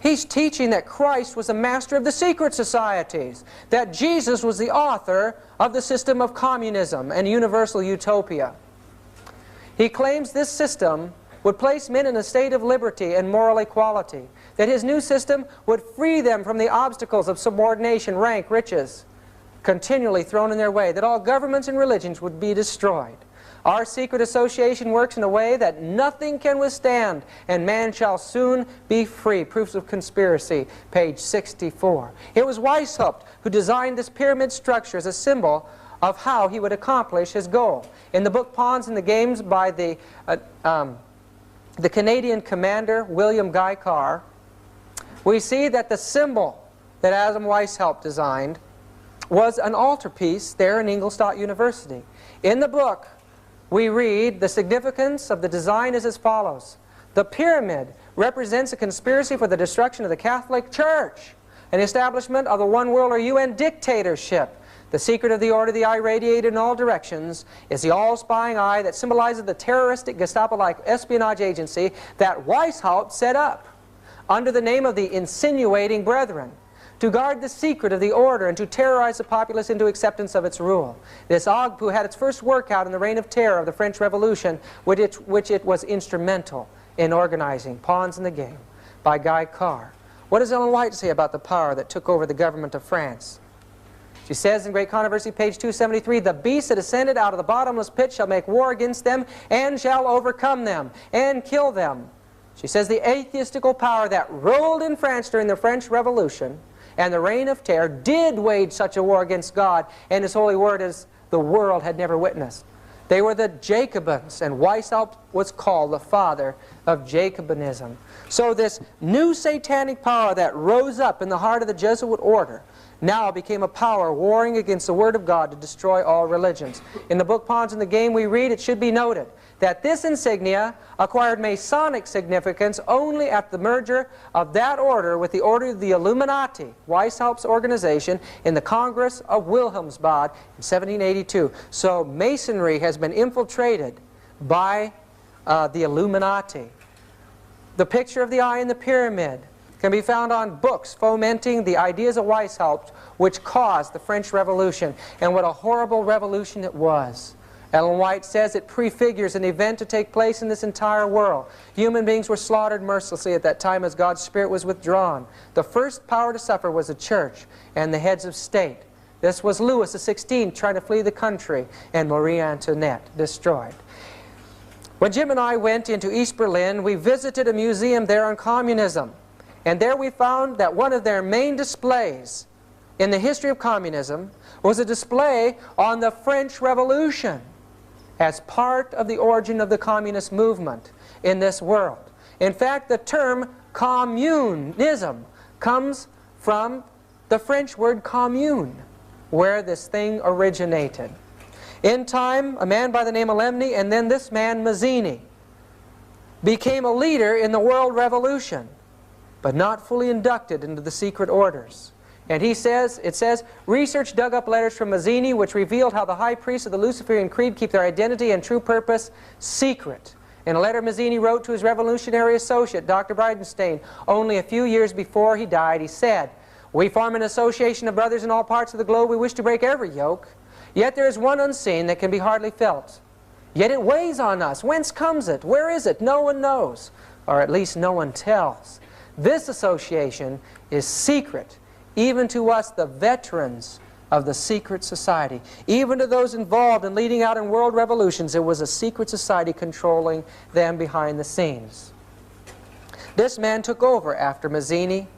Speaker 1: He's teaching that Christ was the master of the secret societies, that Jesus was the author of the system of communism and universal utopia. He claims this system would place men in a state of liberty and moral equality, that his new system would free them from the obstacles of subordination, rank, riches, continually thrown in their way, that all governments and religions would be destroyed. Our secret association works in a way that nothing can withstand, and man shall soon be free. Proofs of Conspiracy, page 64. It was Weishaupt who designed this pyramid structure as a symbol of how he would accomplish his goal. In the book Pawns and the Games by the Canadian commander William Guy Carr, we see that the symbol that Adam Weishaupt designed was an altarpiece there in Ingolstadt University. In the book, we read the significance of the design is as follows. The pyramid represents a conspiracy for the destruction of the Catholic Church, an establishment of the one world or UN dictatorship. The secret of the order, the eye radiated in all directions, is the all-spying eye that symbolizes the terroristic Gestapo-like espionage agency that Weishaupt set up under the name of the Insinuating Brethren, to guard the secret of the order and to terrorize the populace into acceptance of its rule. This OGPU had its first workout in the Reign of Terror of the French Revolution, which it was instrumental in organizing. Pawns in the Game by Guy Carr. What does Ellen White say about the power that took over the government of France? She says in Great Controversy, page 273, the beast that ascended out of the bottomless pit shall make war against them and shall overcome them and kill them. She says the atheistical power that ruled in France during the French Revolution and the Reign of Terror did wage such a war against God and His holy word as the world had never witnessed. They were the Jacobins, and Weishaupt was called the father of Jacobinism. So this new satanic power that rose up in the heart of the Jesuit order now became a power warring against the Word of God to destroy all religions. In the book Pawns in the Game we read, it should be noted that this insignia acquired Masonic significance only after the merger of that order with the order of the Illuminati, Weishaupt's organization, in the Congress of Wilhelmsbad in 1782. So Masonry has been infiltrated by the Illuminati. The picture of the eye in the pyramid can be found on books fomenting the ideas of Weishaupt, which caused the French Revolution. And what a horrible revolution it was. Ellen White says it prefigures an event to take place in this entire world. Human beings were slaughtered mercilessly at that time as God's Spirit was withdrawn. The first power to suffer was the church and the heads of state. This was Louis XVI trying to flee the country, and Marie Antoinette destroyed. When Jim and I went into East Berlin, we visited a museum there on communism. And there we found that one of their main displays in the history of communism was a display on the French Revolution as part of the origin of the communist movement in this world. In fact, the term communism comes from the French word commune, where this thing originated. In time, a man by the name of Lemny, and then this man, Mazzini, became a leader in the world revolution, but not fully inducted into the secret orders. And it says, research dug up letters from Mazzini which revealed how the high priests of the Luciferian Creed keep their identity and true purpose secret. In a letter Mazzini wrote to his revolutionary associate, Dr. Bridenstine, only a few years before he died, he said, "We form an association of brothers in all parts of the globe. We wish to break every yoke. Yet there is one unseen that can be hardly felt. Yet it weighs on us. Whence comes it? Where is it? No one knows, or at least no one tells. This association is secret, even to us, the veterans of the secret society. Even to those involved in leading out in world revolutions, it was a secret society controlling them behind the scenes." This man took over after Mazzini.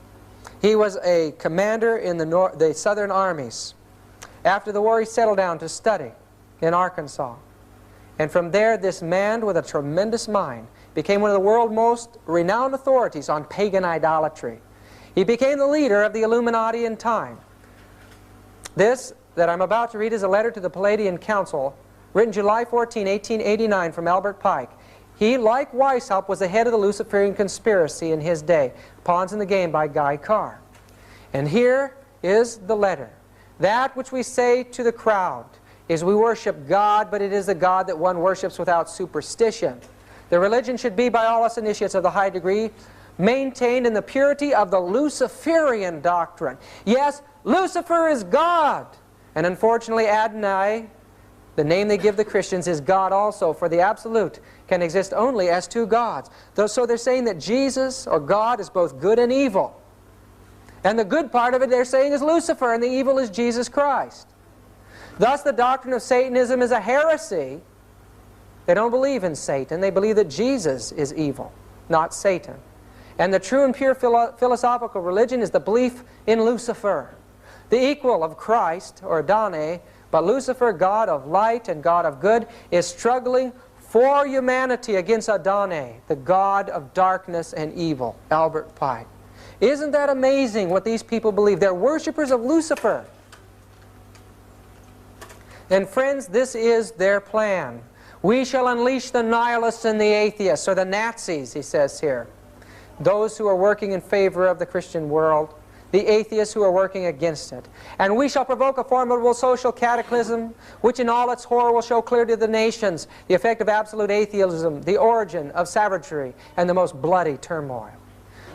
Speaker 1: He was a commander in the Southern armies. After the war, he settled down to study in Arkansas. And from there, this man with a tremendous mind became one of the world's most renowned authorities on pagan idolatry. He became the leader of the Illuminati in time. This that I'm about to read is a letter to the Palladian Council, written July 14, 1889, from Albert Pike. He, like Weishaupt, was the head of the Luciferian conspiracy in his day, Pawns in the Game by Guy Carr. And here is the letter. That which we say to the crowd is we worship God, but it is the God that one worships without superstition. The religion should be, by all us initiates of the high degree, maintained in the purity of the Luciferian doctrine. Yes, Lucifer is God. And unfortunately, Adonai, the name they give the Christians, is God also, for the absolute can exist only as two gods. So they're saying that Jesus, or God, is both good and evil. And the good part of it, they're saying, is Lucifer, and the evil is Jesus Christ. Thus, the doctrine of Satanism is a heresy. They don't believe in Satan. They believe that Jesus is evil, not Satan. And the true and pure philosophical religion is the belief in Lucifer, the equal of Christ, or Adonai, but Lucifer, God of light and God of good, is struggling for humanity against Adonai, the God of darkness and evil. Albert Pike. Isn't that amazing what these people believe? They're worshippers of Lucifer. And friends, this is their plan. We shall unleash the nihilists and the atheists, or the Nazis, he says here. Those who are working in favor of the Christian world, the atheists who are working against it. And we shall provoke a formidable social cataclysm, which in all its horror will show clearly to the nations the effect of absolute atheism, the origin of savagery, and the most bloody turmoil.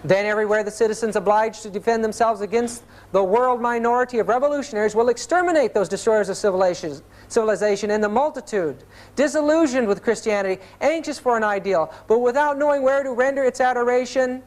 Speaker 1: Then everywhere the citizens obliged to defend themselves against the world minority of revolutionaries will exterminate those destroyers of civilization in the multitude, disillusioned with Christianity, anxious for an ideal, but without knowing where to render its adoration,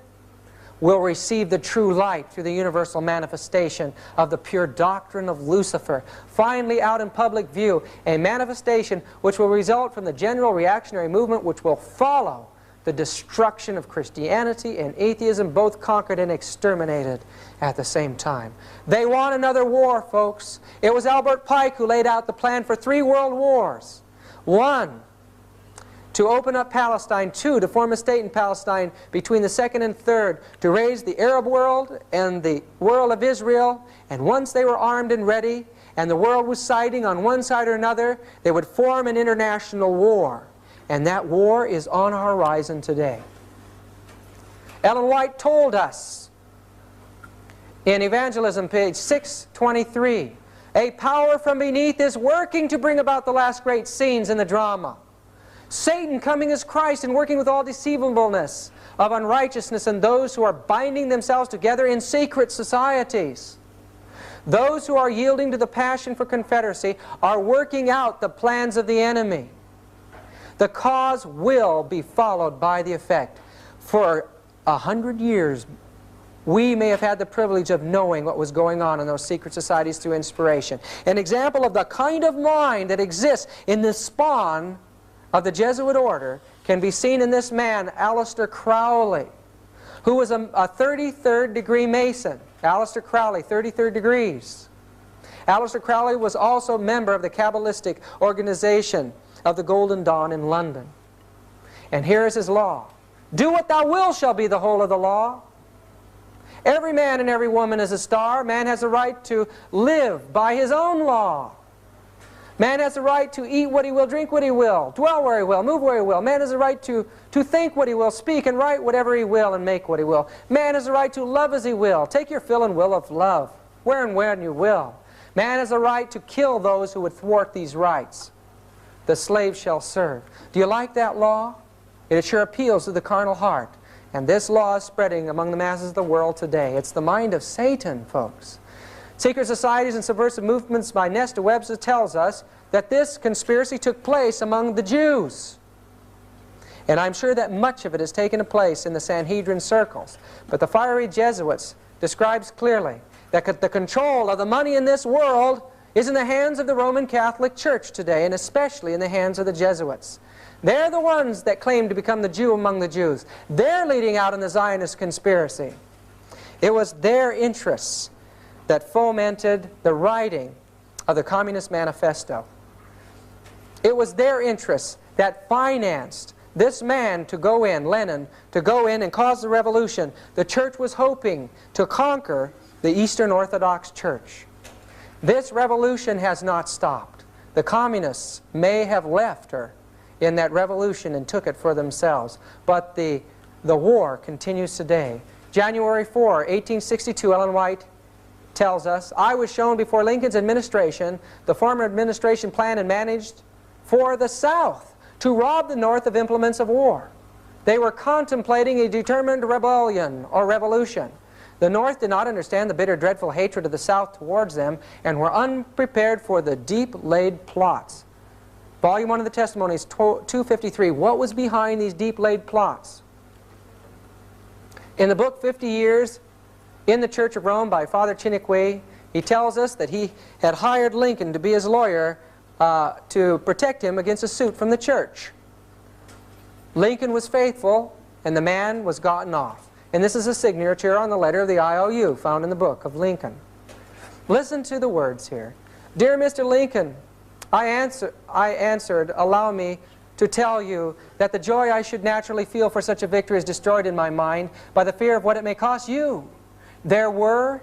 Speaker 1: will receive the true light through the universal manifestation of the pure doctrine of Lucifer, finally out in public view, a manifestation which will result from the general reactionary movement which will follow the destruction of Christianity and atheism, both conquered and exterminated at the same time. They want another war, folks. It was Albert Pike who laid out the plan for 3 world wars. 1, to open up Palestine, 2, to form a state in Palestine between the 2nd and 3rd, to raise the Arab world and the world of Israel, and once they were armed and ready, and the world was siding on one side or another, they would form an international war. And that war is on our horizon today. Ellen White told us in Evangelism, page 623, a power from beneath is working to bring about the last great scenes in the drama. Satan coming as Christ and working with all deceivableness of unrighteousness and those who are binding themselves together in secret societies. Those who are yielding to the passion for confederacy are working out the plans of the enemy. The cause will be followed by the effect. For 100 years, we may have had the privilege of knowing what was going on in those secret societies through inspiration. An example of the kind of mind that exists in the spawn of the Jesuit order can be seen in this man, Aleister Crowley, who was a 33rd degree Mason. Aleister Crowley, 33rd degrees. Aleister Crowley was also a member of the Kabbalistic organization of the Golden Dawn in London. And here is his law. Do what thou wilt shall be the whole of the law. Every man and every woman is a star. Man has a right to live by his own law. Man has a right to eat what he will, drink what he will, dwell where he will, move where he will. Man has a right to think what he will, speak and write whatever he will, and make what he will. Man has a right to love as he will. Take your fill and will of love, where and when you will. Man has a right to kill those who would thwart these rights. The slave shall serve. Do you like that law? It sure appeals to the carnal heart. And this law is spreading among the masses of the world today. It's the mind of Satan, folks. Secret Societies and Subversive Movements by Nesta Webster tells us that this conspiracy took place among the Jews. And I'm sure that much of it has taken place in the Sanhedrin circles. But the fiery Jesuits describes clearly that the control of the money in this world is in the hands of the Roman Catholic Church today, and especially in the hands of the Jesuits. They're the ones that claim to become the Jew among the Jews. They're leading out in the Zionist conspiracy. It was their interests that fomented the writing of the Communist Manifesto. It was their interests that financed this man to go in, Lenin, to go in and cause the revolution. The church was hoping to conquer the Eastern Orthodox Church. This revolution has not stopped. The communists may have left her in that revolution and took it for themselves. But the war continues today. January 4, 1862, Ellen White tells us, I was shown before Lincoln's administration the former administration planned and managed for the South to rob the North of implements of war. They were contemplating a determined rebellion or revolution. The North did not understand the bitter, dreadful hatred of the South towards them and were unprepared for the deep-laid plots. Volume 1 of the Testimonies, 253. What was behind these deep-laid plots? In the book 50 Years in the Church of Rome by Father Chiniquy, he tells us that he had hired Lincoln to be his lawyer to protect him against a suit from the church. Lincoln was faithful, and the man was gotten off. And this is a signature on the letter of the IOU found in the book of Lincoln. Listen to the words here. Dear Mr. Lincoln, I answered, allow me to tell you that the joy I should naturally feel for such a victory is destroyed in my mind by the fear of what it may cost you. There were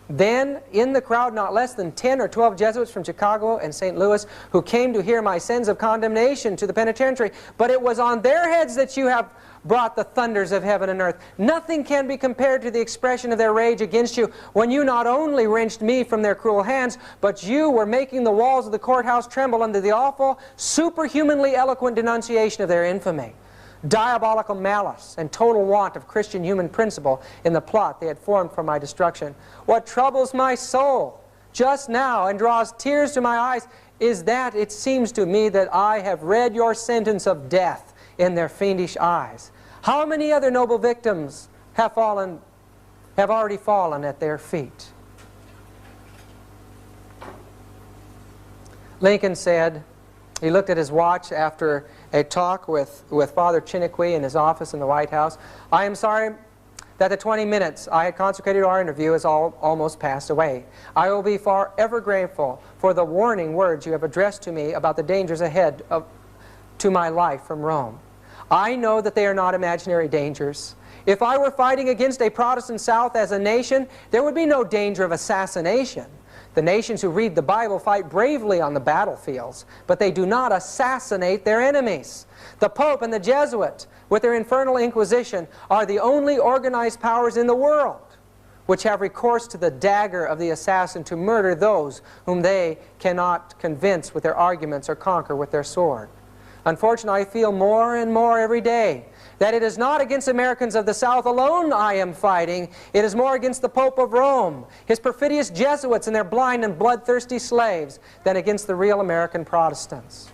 Speaker 1: then in the crowd not less than 10 or 12 Jesuits from Chicago and St. Louis who came to hear my sentence of condemnation to the penitentiary, but it was on their heads that you have brought the thunders of heaven and earth. Nothing can be compared to the expression of their rage against you when you not only wrenched me from their cruel hands, but you were making the walls of the courthouse tremble under the awful, superhumanly eloquent denunciation of their infamy. Diabolical malice and total want of Christian human principle in the plot they had formed for my destruction. What troubles my soul just now and draws tears to my eyes is that it seems to me that I have read your sentence of death in their fiendish eyes. How many other noble victims have already fallen at their feet? Lincoln said, he looked at his watch after a talk with Father Chiniquy in his office in the White House. I am sorry that the 20 minutes I had consecrated to our interview has almost passed away. I will be forever grateful for the warning words you have addressed to me about the dangers ahead to my life from Rome. I know that they are not imaginary dangers. If I were fighting against a Protestant South as a nation, there would be no danger of assassination. The nations who read the Bible fight bravely on the battlefields, but they do not assassinate their enemies. The Pope and the Jesuit, with their infernal Inquisition, are the only organized powers in the world which have recourse to the dagger of the assassin to murder those whom they cannot convince with their arguments or conquer with their sword. Unfortunately, I feel more and more every day that it is not against Americans of the South alone I am fighting. It is more against the Pope of Rome, his perfidious Jesuits and their blind and bloodthirsty slaves, than against the real American Protestants.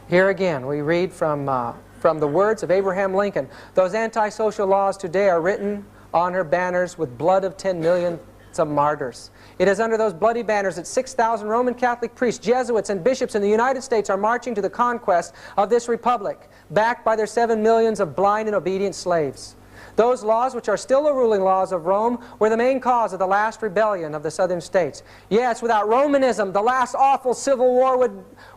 Speaker 1: Here again we read from the words of Abraham Lincoln. Those antisocial laws today are written on her banners with blood of 10 million of martyrs. It is under those bloody banners that 6,000 Roman Catholic priests, Jesuits, and bishops in the United States are marching to the conquest of this republic, backed by their 7 millions of blind and obedient slaves. Those laws, which are still the ruling laws of Rome, were the main cause of the last rebellion of the southern states. Yes, without Romanism, the last awful civil war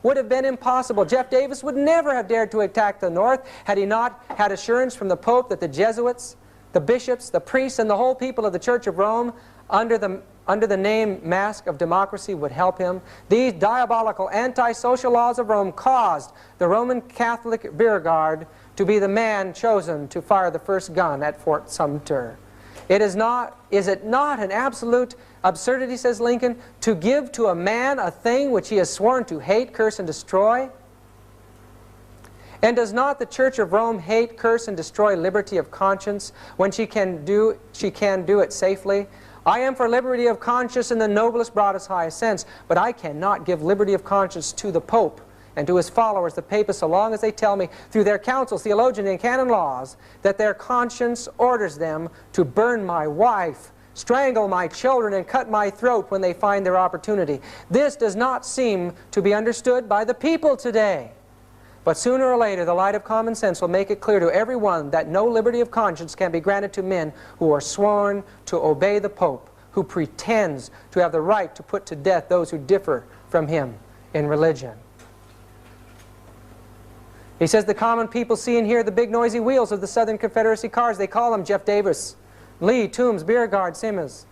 Speaker 1: would have been impossible. Jeff Davis would never have dared to attack the North had he not had assurance from the Pope that the Jesuits, the bishops, the priests, and the whole people of the Church of Rome, under the name mask of democracy, would help him. These diabolical anti-social laws of Rome caused the Roman Catholic rear guard to be the man chosen to fire the first gun at Fort Sumter. Is it not an absolute absurdity, says Lincoln, to give to a man a thing which he has sworn to hate, curse, and destroy? And does not the Church of Rome hate, curse, and destroy liberty of conscience when she can do it safely? I am for liberty of conscience in the noblest, broadest, highest sense, but I cannot give liberty of conscience to the Pope and to his followers, the papists, so long as they tell me through their councils, theologians, and canon laws that their conscience orders them to burn my wife, strangle my children, and cut my throat when they find their opportunity. This does not seem to be understood by the people today. But sooner or later, the light of common sense will make it clear to everyone that no liberty of conscience can be granted to men who are sworn to obey the Pope, who pretends to have the right to put to death those who differ from him in religion. He says the common people see and hear the big noisy wheels of the Southern Confederacy cars. They call them Jeff Davis, Lee, Toombs, Beauregard, Simmons.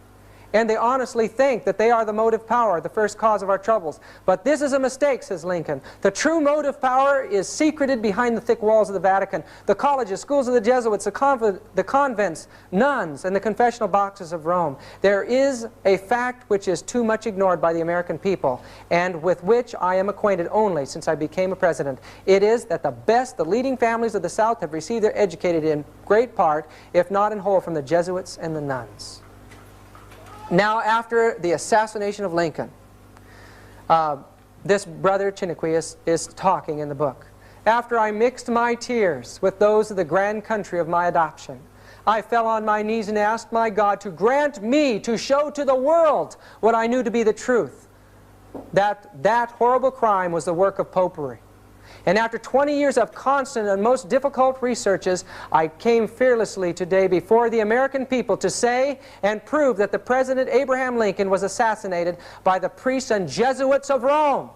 Speaker 1: And they honestly think that they are the motive power, the first cause of our troubles. But this is a mistake, says Lincoln. The true motive power is secreted behind the thick walls of the Vatican, the colleges, schools of the Jesuits, the convents, nuns, and the confessional boxes of Rome. There is a fact which is too much ignored by the American people, and with which I am acquainted only since I became a president. It is that the leading families of the South have received their educated in great part, if not in whole, from the Jesuits and the nuns. Now, after the assassination of Lincoln, this brother Chiniquy is talking in the book. After I mixed my tears with those of the grand country of my adoption, I fell on my knees and asked my God to grant me to show to the world what I knew to be the truth, that horrible crime was the work of popery. And after 20 years of constant and most difficult researches, I came fearlessly today before the American people to say and prove that the President Abraham Lincoln was assassinated by the priests and Jesuits of Rome.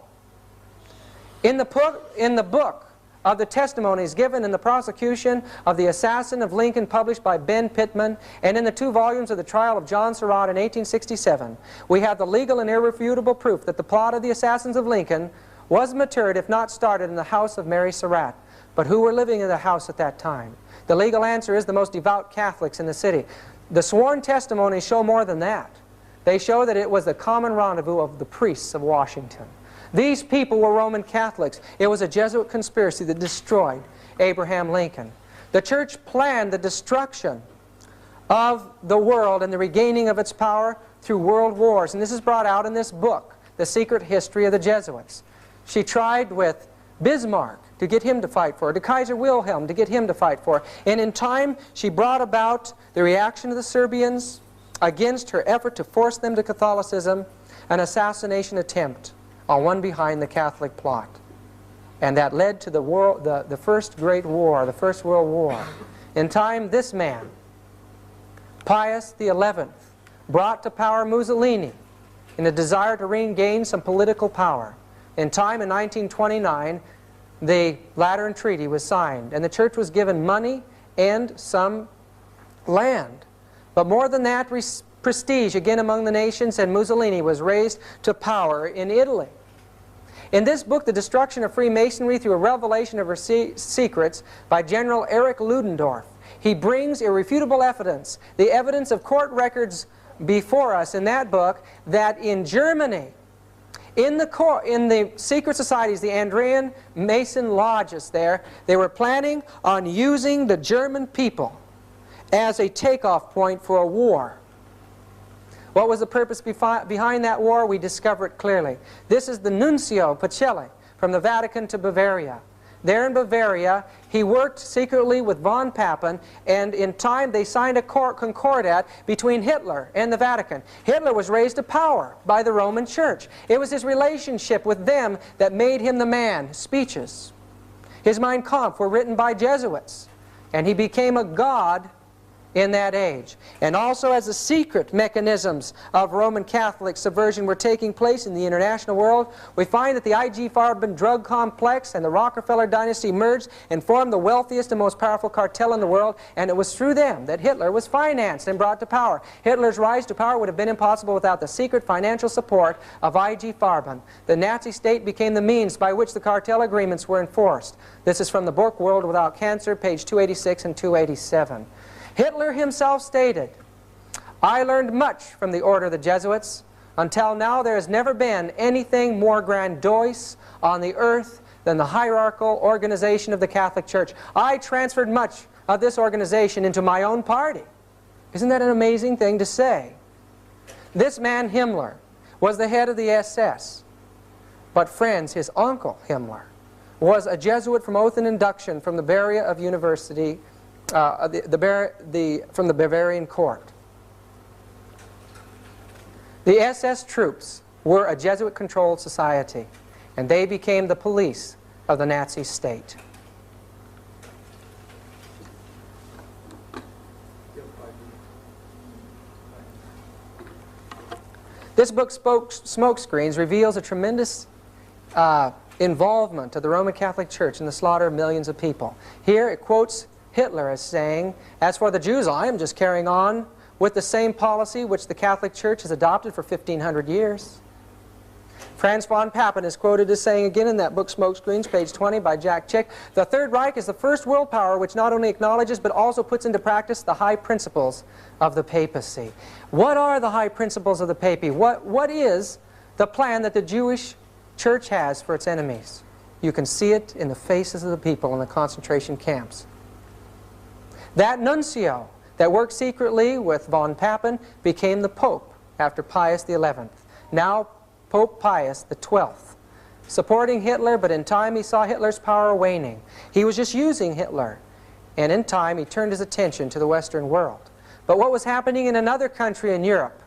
Speaker 1: In the book of the testimonies given in the prosecution of the assassin of Lincoln, published by Ben Pittman, and in the 2 volumes of the trial of John Surratt in 1867, we have the legal and irrefutable proof that the plot of the assassins of Lincoln was matured, if not started, in the house of Mary Surratt. But who were living in the house at that time? The legal answer is the most devout Catholics in the city. The sworn testimonies show more than that. They show that it was the common rendezvous of the priests of Washington. These people were Roman Catholics. It was a Jesuit conspiracy that destroyed Abraham Lincoln. The church planned the destruction of the world and the regaining of its power through world wars. And this is brought out in this book, The Secret History of the Jesuits. She tried with Bismarck to get him to fight for her, to Kaiser Wilhelm to get him to fight for her. And in time, she brought about the reaction of the Serbians against her effort to force them to Catholicism, an assassination attempt on one behind the Catholic plot. And that led to the first great war, the First World War. In time, this man, Pius XI, brought to power Mussolini in a desire to regain some political power. In time, in 1929, the Lateran Treaty was signed, and the church was given money and some land. But more than that, prestige again among the nations, and Mussolini was raised to power in Italy. In this book, The Destruction of Freemasonry Through a Revelation of Her Secrets, by General Erich Ludendorff, he brings irrefutable evidence, the evidence of court records before us in that book, that in Germany, in the secret societies, the Andrean Mason lodges there, they were planning on using the German people as a takeoff point for a war. What was the purpose behind that war? We discover it clearly. This is the Nuncio Pacelli from the Vatican to Bavaria. There in Bavaria, he worked secretly with von Papen, and in time they signed a concordat between Hitler and the Vatican. Hitler was raised to power by the Roman Church. It was his relationship with them that made him the man. His speeches, his Mein Kampf were written by Jesuits, and he became a god in that age. And also, as the secret mechanisms of Roman Catholic subversion were taking place in the international world, we find that the I.G. Farben drug complex and the Rockefeller dynasty merged and formed the wealthiest and most powerful cartel in the world, and it was through them that Hitler was financed and brought to power. Hitler's rise to power would have been impossible without the secret financial support of I.G. Farben. The Nazi state became the means by which the cartel agreements were enforced. This is from the book World Without Cancer, page 286 and 287. Hitler himself stated, "I learned much from the order of the Jesuits. Until now there has never been anything more grandiose on the earth than the hierarchical organization of the Catholic Church. I transferred much of this organization into my own party." Isn't that an amazing thing to say? This man Himmler was the head of the SS. But friends, his uncle Himmler was a Jesuit from oath and induction from the Bavaria of University, from the Bavarian court. The SS troops were a Jesuit-controlled society, and they became the police of the Nazi state. This book, Smokescreens, reveals a tremendous involvement of the Roman Catholic Church in the slaughter of millions of people. Here it quotes Hitler as saying, "As for the Jews, I am just carrying on with the same policy which the Catholic Church has adopted for 1,500 years. Franz von Papen is quoted as saying again in that book, Smokescreens, page 20, by Jack Chick, "The Third Reich is the first world power which not only acknowledges but also puts into practice the high principles of the papacy." What are the high principles of the papacy? What is the plan that the Jewish Church has for its enemies? You can see it in the faces of the people in the concentration camps. That nuncio that worked secretly with von Papen became the Pope after Pius XI. Now Pope Pius XII, supporting Hitler, but in time he saw Hitler's power waning. He was just using Hitler, and in time he turned his attention to the Western world. But what was happening in another country in Europe?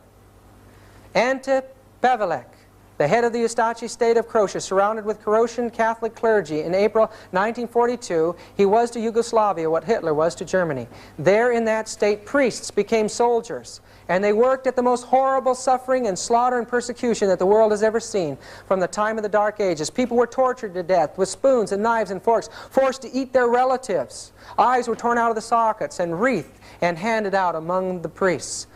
Speaker 1: Ante Pavelek, the head of the Ustachi state of Croatia, surrounded with Croatian Catholic clergy, in April 1942, he was to Yugoslavia what Hitler was to Germany. There in that state, priests became soldiers, and they worked at the most horrible suffering and slaughter and persecution that the world has ever seen from the time of the Dark Ages. People were tortured to death with spoons and knives and forks, forced to eat their relatives. Eyes were torn out of the sockets and wreathed and handed out among the priests.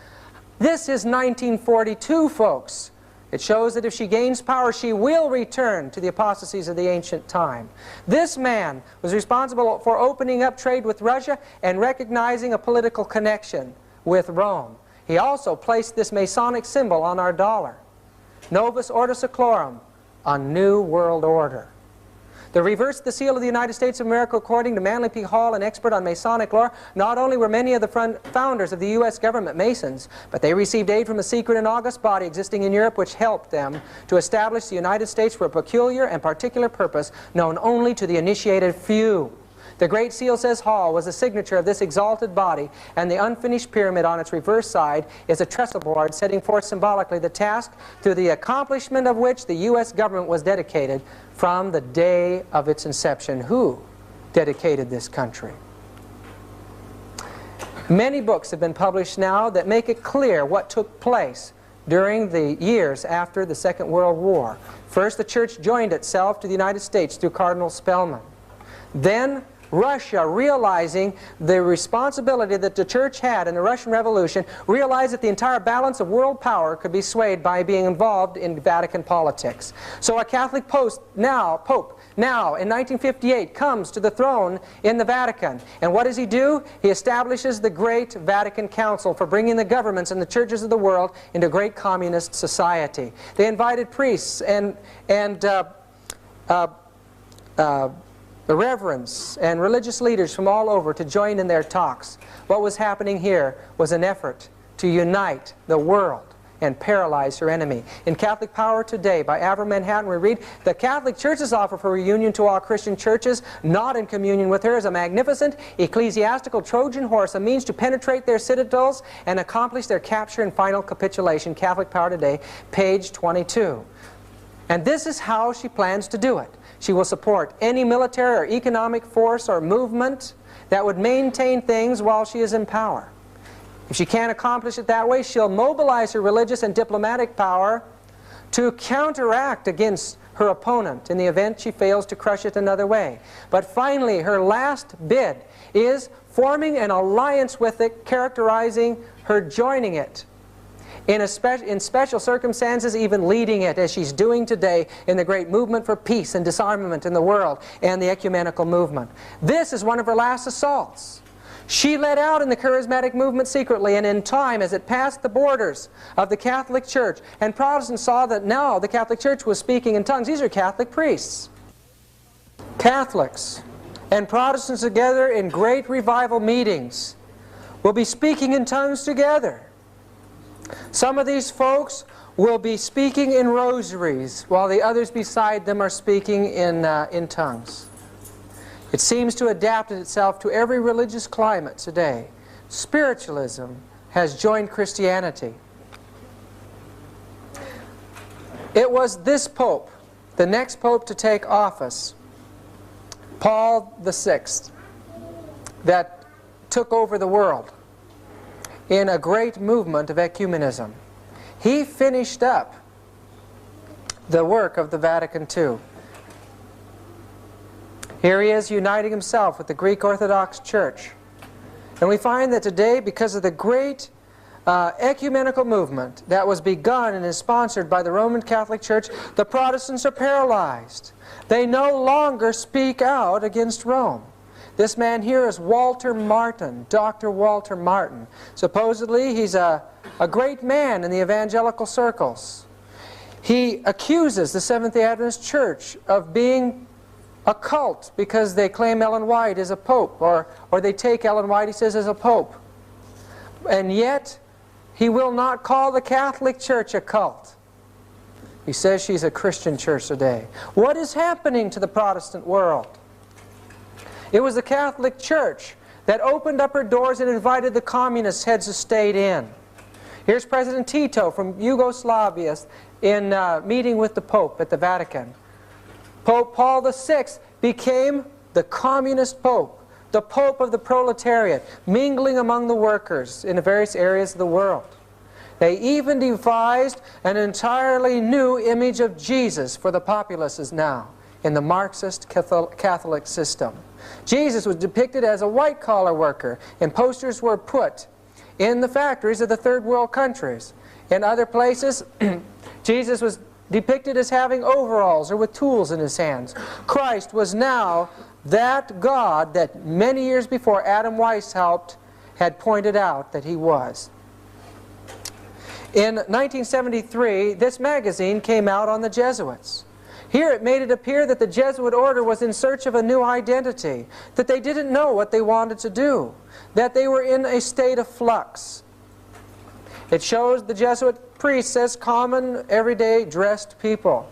Speaker 1: This is 1942, folks. It shows that if she gains power, she will return to the apostasies of the ancient time. This man was responsible for opening up trade with Russia and recognizing a political connection with Rome. He also placed this Masonic symbol on our dollar. Novus Ordo Seclorum, a new world order. The reverse the seal of the United States of America, according to Manly P. Hall, an expert on Masonic lore. Not only were many of the founders of the U.S. government Masons, but they received aid from a secret and august body existing in Europe which helped them to establish the United States for a peculiar and particular purpose known only to the initiated few. The Great Seal, says Hall, was the signature of this exalted body, and the unfinished pyramid on its reverse side is a trestle board setting forth symbolically the task to the accomplishment of which the U.S. government was dedicated from the day of its inception. Who dedicated this country? Many books have been published now that make it clear what took place during the years after the Second World War. First, the church joined itself to the United States through Cardinal Spellman. Then, Russia, realizing the responsibility that the church had in the Russian Revolution, realized that the entire balance of world power could be swayed by being involved in Vatican politics. So a Catholic Pope now in 1958 comes to the throne in the Vatican. And what does he do? He establishes the Great Vatican Council for bringing the governments and the churches of the world into a great communist society. They invited priests and the reverends and religious leaders from all over to join in their talks. What was happening here was an effort to unite the world and paralyze her enemy. In Catholic Power Today by Avram Manhattan we read, "The Catholic Church's offer for reunion to all Christian churches not in communion with her is a magnificent ecclesiastical Trojan horse, a means to penetrate their citadels and accomplish their capture and final capitulation." Catholic Power Today, page 22. And this is how she plans to do it. She will support any military or economic force or movement that would maintain things while she is in power. If she can't accomplish it that way, she'll mobilize her religious and diplomatic power to counteract against her opponent in the event she fails to crush it another way. But finally, her last bid is forming an alliance with it, characterizing her joining it. In special circumstances, even leading it, as she's doing today in the great movement for peace and disarmament in the world and the ecumenical movement. This is one of her last assaults. She led out in the charismatic movement secretly, and in time, as it passed the borders of the Catholic Church, and Protestants saw that now the Catholic Church was speaking in tongues. These are Catholic priests. Catholics and Protestants together in great revival meetings will be speaking in tongues together. Some of these folks will be speaking in rosaries, while the others beside them are speaking in tongues. It seems to adapt itself to every religious climate today. Spiritualism has joined Christianity. It was this Pope, the next Pope to take office, Paul VI, that took over the world in a great movement of ecumenism. He finished up the work of the Vatican II. Here he is uniting himself with the Greek Orthodox Church. And we find that today, because of the great ecumenical movement that was begun and is sponsored by the Roman Catholic Church, the Protestants are paralyzed. They no longer speak out against Rome. This man here is Walter Martin, Dr. Walter Martin. Supposedly he's a great man in the evangelical circles. He accuses the Seventh-day Adventist Church of being a cult because they claim Ellen White is a pope, or they take Ellen White, he says, as a pope. And yet he will not call the Catholic Church a cult. He says she's a Christian church today. What is happening to the Protestant world? It was the Catholic Church that opened up her doors and invited the communist heads of state in. Here's President Tito from Yugoslavia in meeting with the Pope at the Vatican. Pope Paul VI became the communist Pope, the Pope of the proletariat, mingling among the workers in the various areas of the world. They even devised an entirely new image of Jesus for the populaces now in the Marxist Catholic system. Jesus was depicted as a white-collar worker, and posters were put in the factories of the third world countries. In other places, Jesus was depicted as having overalls or with tools in his hands. Christ was now that God that many years before Adam Weishaupt had pointed out that he was. In 1973, this magazine came out on the Jesuits. Here it made it appear that the Jesuit order was in search of a new identity, that they didn't know what they wanted to do, that they were in a state of flux. It shows the Jesuit priests as common, everyday, dressed people.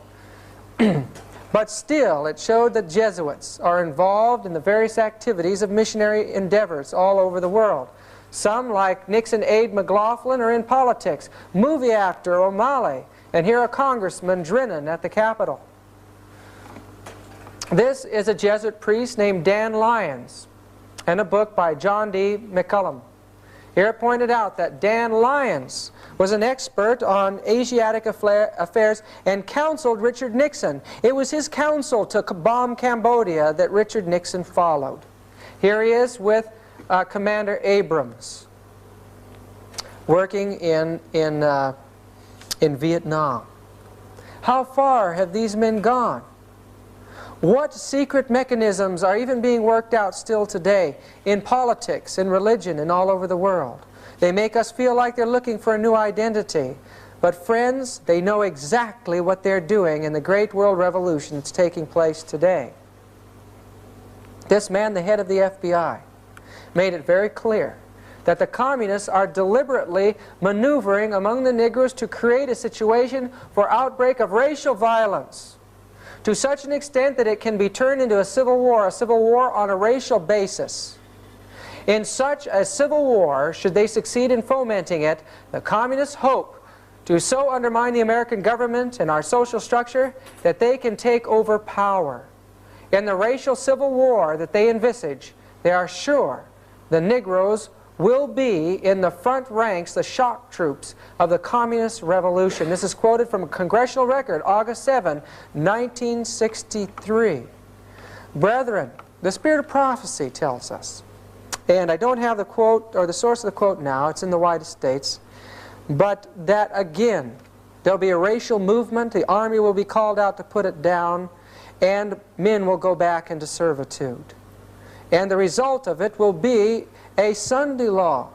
Speaker 1: But still, it showed that Jesuits are involved in the various activities of missionary endeavors all over the world. Some, like Nixon aide McLaughlin, are in politics. Movie actor O'Malley, and here a Congressman Drennan at the Capitol. This is a Jesuit priest named Dan Lyons, and a book by John D. McCullum. Here it pointed out that Dan Lyons was an expert on Asiatic affairs and counseled Richard Nixon. It was his counsel to bomb Cambodia that Richard Nixon followed. Here he is with Commander Abrams, working in Vietnam. How far have these men gone? What secret mechanisms are even being worked out still today in politics, in religion, and all over the world? They make us feel like they're looking for a new identity. But friends, they know exactly what they're doing in the great world revolution that's taking place today. This man, the head of the FBI, made it very clear that the communists are deliberately maneuvering among the Negroes to create a situation for outbreak of racial violence, to such an extent that it can be turned into a civil war on a racial basis. In such a civil war, should they succeed in fomenting it, the communists hope to so undermine the American government and our social structure that they can take over power. In the racial civil war that they envisage, they are sure the Negroes will be in the front ranks, the shock troops of the communist revolution. This is quoted from a congressional record, August 7, 1963. Brethren, the spirit of prophecy tells us, and I don't have the quote or the source of the quote now, it's in the White States, but that again, there'll be a racial movement, the army will be called out to put it down, and men will go back into servitude. And the result of it will be a Sunday law.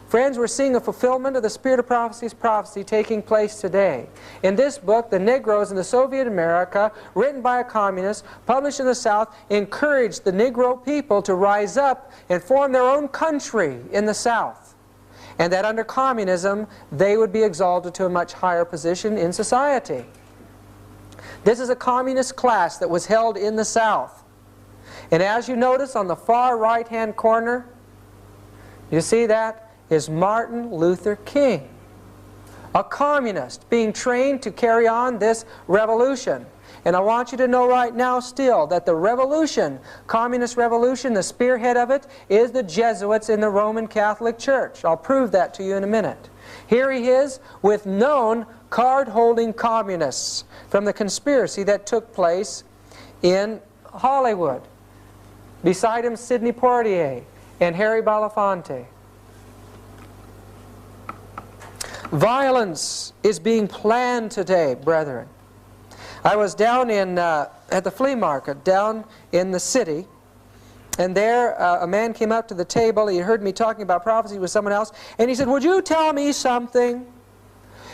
Speaker 1: Friends, we're seeing a fulfillment of the spirit of prophecy's prophecy taking place today. In this book, The Negroes in the Soviet America, written by a communist, published in the South, encouraged the Negro people to rise up and form their own country in the South. And that under communism, they would be exalted to a much higher position in society. This is a communist class that was held in the South. And as you notice on the far right-hand corner, you see that is Martin Luther King, a communist being trained to carry on this revolution. And I want you to know right now still that the revolution, communist revolution, the spearhead of it is the Jesuits in the Roman Catholic Church. I'll prove that to you in a minute. Here he is with known card-holding communists from the conspiracy that took place in Hollywood. Beside him, Sidney Poitier and Harry Belafonte. Violence is being planned today, brethren. I was down at the flea market down in the city, and there a man came up to the table. He heard me talking about prophecy with someone else, and he said, "Would you tell me something?"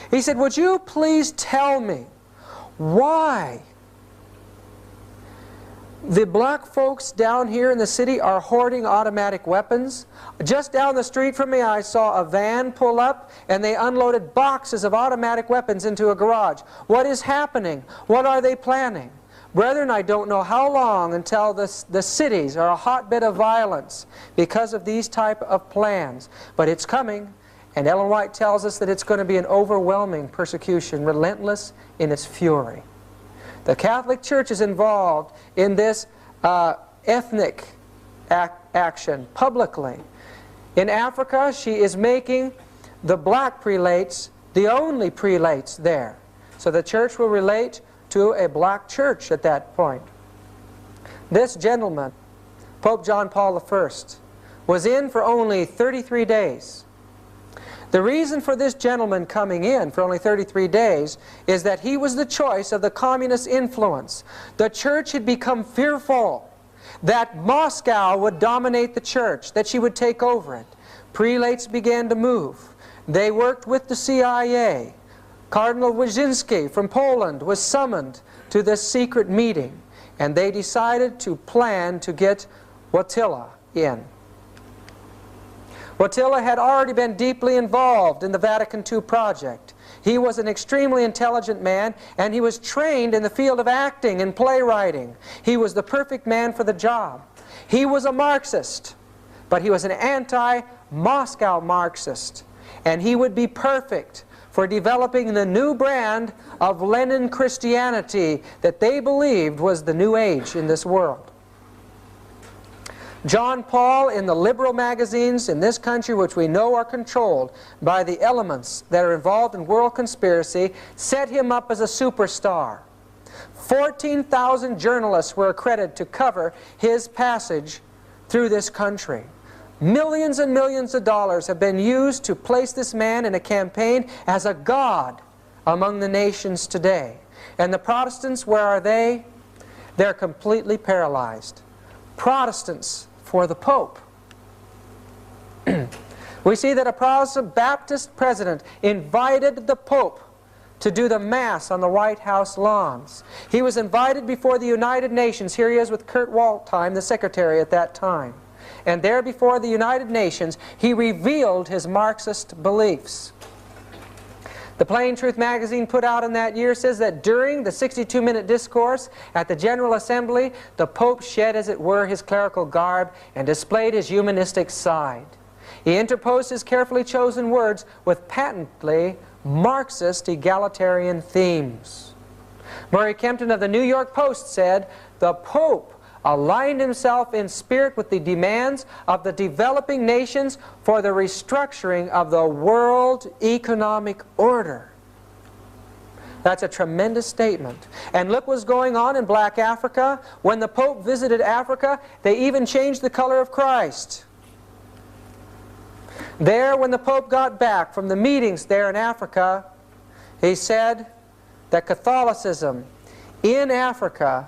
Speaker 1: He said, "Would you please tell me why the black folks down here in the city are hoarding automatic weapons? Just down the street from me I saw a van pull up and they unloaded boxes of automatic weapons into a garage. What is happening? What are they planning?" Brethren, I don't know how long until the cities are a hotbed of violence because of these type of plans. But it's coming, and Ellen White tells us that it's going to be an overwhelming persecution, relentless in its fury. The Catholic Church is involved in this ethnic action publicly. In Africa, she is making the black prelates the only prelates there. So the church will relate to a black church at that point. This gentleman, Pope John Paul I, was in for only 33 days. The reason for this gentleman coming in for only 33 days is that he was the choice of the communist influence. The church had become fearful that Moscow would dominate the church, that she would take over it. Prelates began to move. They worked with the CIA. Cardinal Wyszynski from Poland was summoned to this secret meeting, and they decided to plan to get Wojtyla in. Wojtyla had already been deeply involved in the Vatican II project. He was an extremely intelligent man, and he was trained in the field of acting and playwriting. He was the perfect man for the job. He was a Marxist, but he was an anti-Moscow Marxist, and he would be perfect for developing the new brand of Lenin Christianity that they believed was the new age in this world. John Paul, in the liberal magazines in this country, which we know are controlled by the elements that are involved in world conspiracy, set him up as a superstar. 14,000 journalists were accredited to cover his passage through this country. Millions and millions of dollars have been used to place this man in a campaign as a god among the nations today. And the Protestants, where are they? They're completely paralyzed. Protestants for the Pope. We see that a Protestant Baptist president invited the Pope to do the Mass on the White House lawns. He was invited before the United Nations. Here he is with Kurt Waldheim, the secretary at that time. And there before the United Nations, he revealed his Marxist beliefs. The Plain Truth magazine put out in that year says that during the 62-minute discourse at the General Assembly, the Pope shed, as it were, his clerical garb and displayed his humanistic side. He interposed his carefully chosen words with patently Marxist egalitarian themes. Murray Kempton of the New York Post said, "The Pope aligned himself in spirit with the demands of the developing nations for the restructuring of the world economic order." That's a tremendous statement. And look what's going on in black Africa. When the Pope visited Africa, they even changed the color of Christ. There, when the Pope got back from the meetings there in Africa, he said that Catholicism in Africa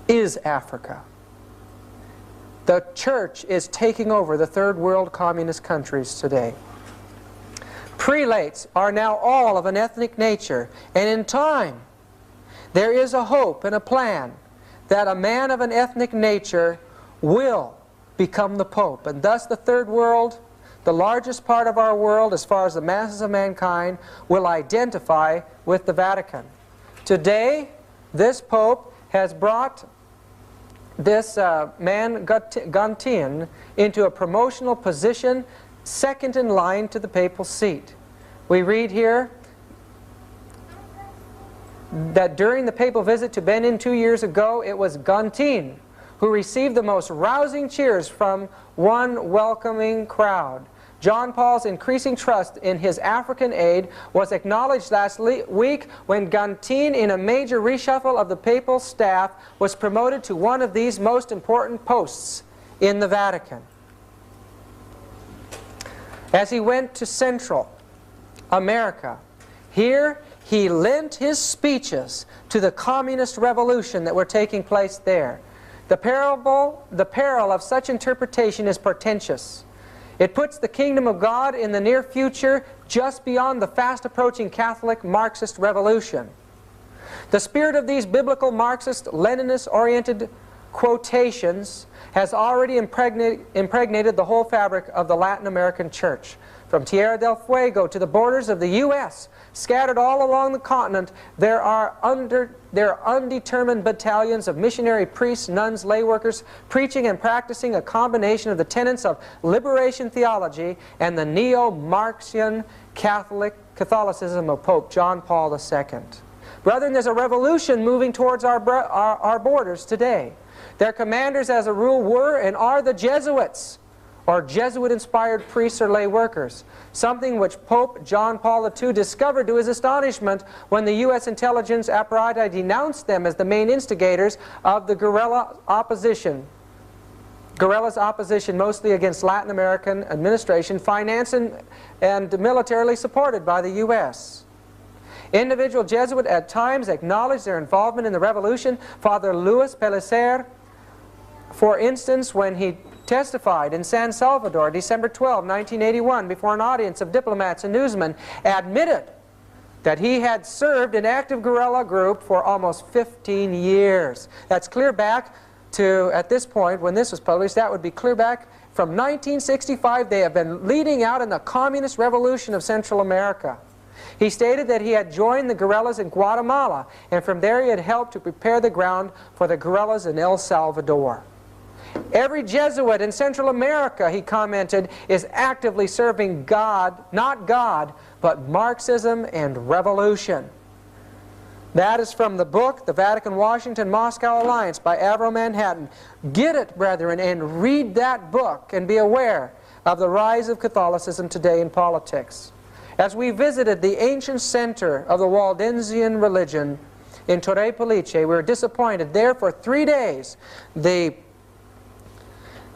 Speaker 1: is Africa. The church is taking over the third world communist countries today. Prelates are now all of an ethnic nature, and in time there is a hope and a plan that a man of an ethnic nature will become the Pope, and thus the third world, the largest part of our world as far as the masses of mankind, will identify with the Vatican. Today, this Pope has brought this man Guntian into a promotional position second in line to the papal seat. We read here that during the papal visit to Benin 2 years ago, it was Guntian who received the most rousing cheers from one welcoming crowd. John Paul's increasing trust in his African aid was acknowledged last week when Guntian, in a major reshuffle of the papal staff, was promoted to one of these most important posts in the Vatican. As he went to Central America, here he lent his speeches to the communist revolution that were taking place there. The peril of such interpretation is portentous. It puts the kingdom of God in the near future just beyond the fast-approaching Catholic Marxist revolution. The spirit of these biblical Marxist, Leninist-oriented quotations has already impregnated the whole fabric of the Latin American church. From Tierra del Fuego to the borders of the U.S., scattered all along the continent, there are undetermined battalions of missionary priests, nuns, lay workers, preaching and practicing a combination of the tenets of liberation theology and the neo-Marxian Catholicism of Pope John Paul II. Brethren, there's a revolution moving towards our borders today. Their commanders, as a rule, were and are the Jesuits, or Jesuit-inspired priests or lay workers, something which Pope John Paul II discovered to his astonishment when the U.S. intelligence apparatus denounced them as the main instigators of the guerrillas' opposition mostly against Latin American administration, financed and militarily supported by the U.S. Individual Jesuits at times acknowledged their involvement in the revolution. Father Luis Pellicer, for instance, when he testified in San Salvador, December 12, 1981, before an audience of diplomats and newsmen, admitted that he had served an active guerrilla group for almost 15 years. That's clear back to, at this point, when this was published, that would be clear back from 1965. They have been leading out in the communist revolution of Central America. He stated that he had joined the guerrillas in Guatemala, and from there he had helped to prepare the ground for the guerrillas in El Salvador. Every Jesuit in Central America, he commented, is actively serving God, not God, but Marxism and revolution. That is from the book, The Vatican-Washington-Moscow Alliance by Avro Manhattan. Get it, brethren, and read that book and be aware of the rise of Catholicism today in politics. As we visited the ancient center of the Waldensian religion in Torre Pellice, we were disappointed. There for 3 days,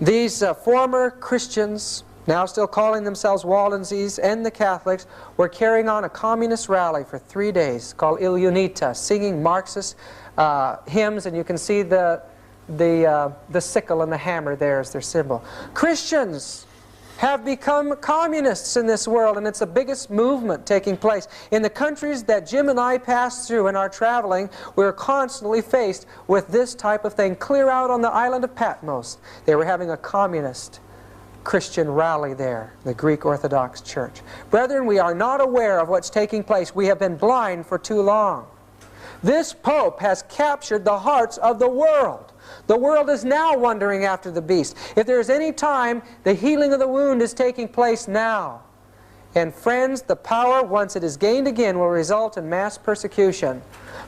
Speaker 1: these former Christians, now still calling themselves Waldenses, and the Catholics, were carrying on a communist rally for 3 days called Il Unita, singing Marxist hymns, and you can see the sickle and the hammer there as their symbol. Christians have become communists in this world, and it's the biggest movement taking place. In the countries that Jim and I pass through in our traveling, we're constantly faced with this type of thing. Clear out on the island of Patmos, they were having a communist Christian rally there, the Greek Orthodox Church. Brethren, we are not aware of what's taking place. We have been blind for too long. This Pope has captured the hearts of the world. The world is now wandering after the beast. If there is any time, the healing of the wound is taking place now. And friends, the power, once it is gained again, will result in mass persecution.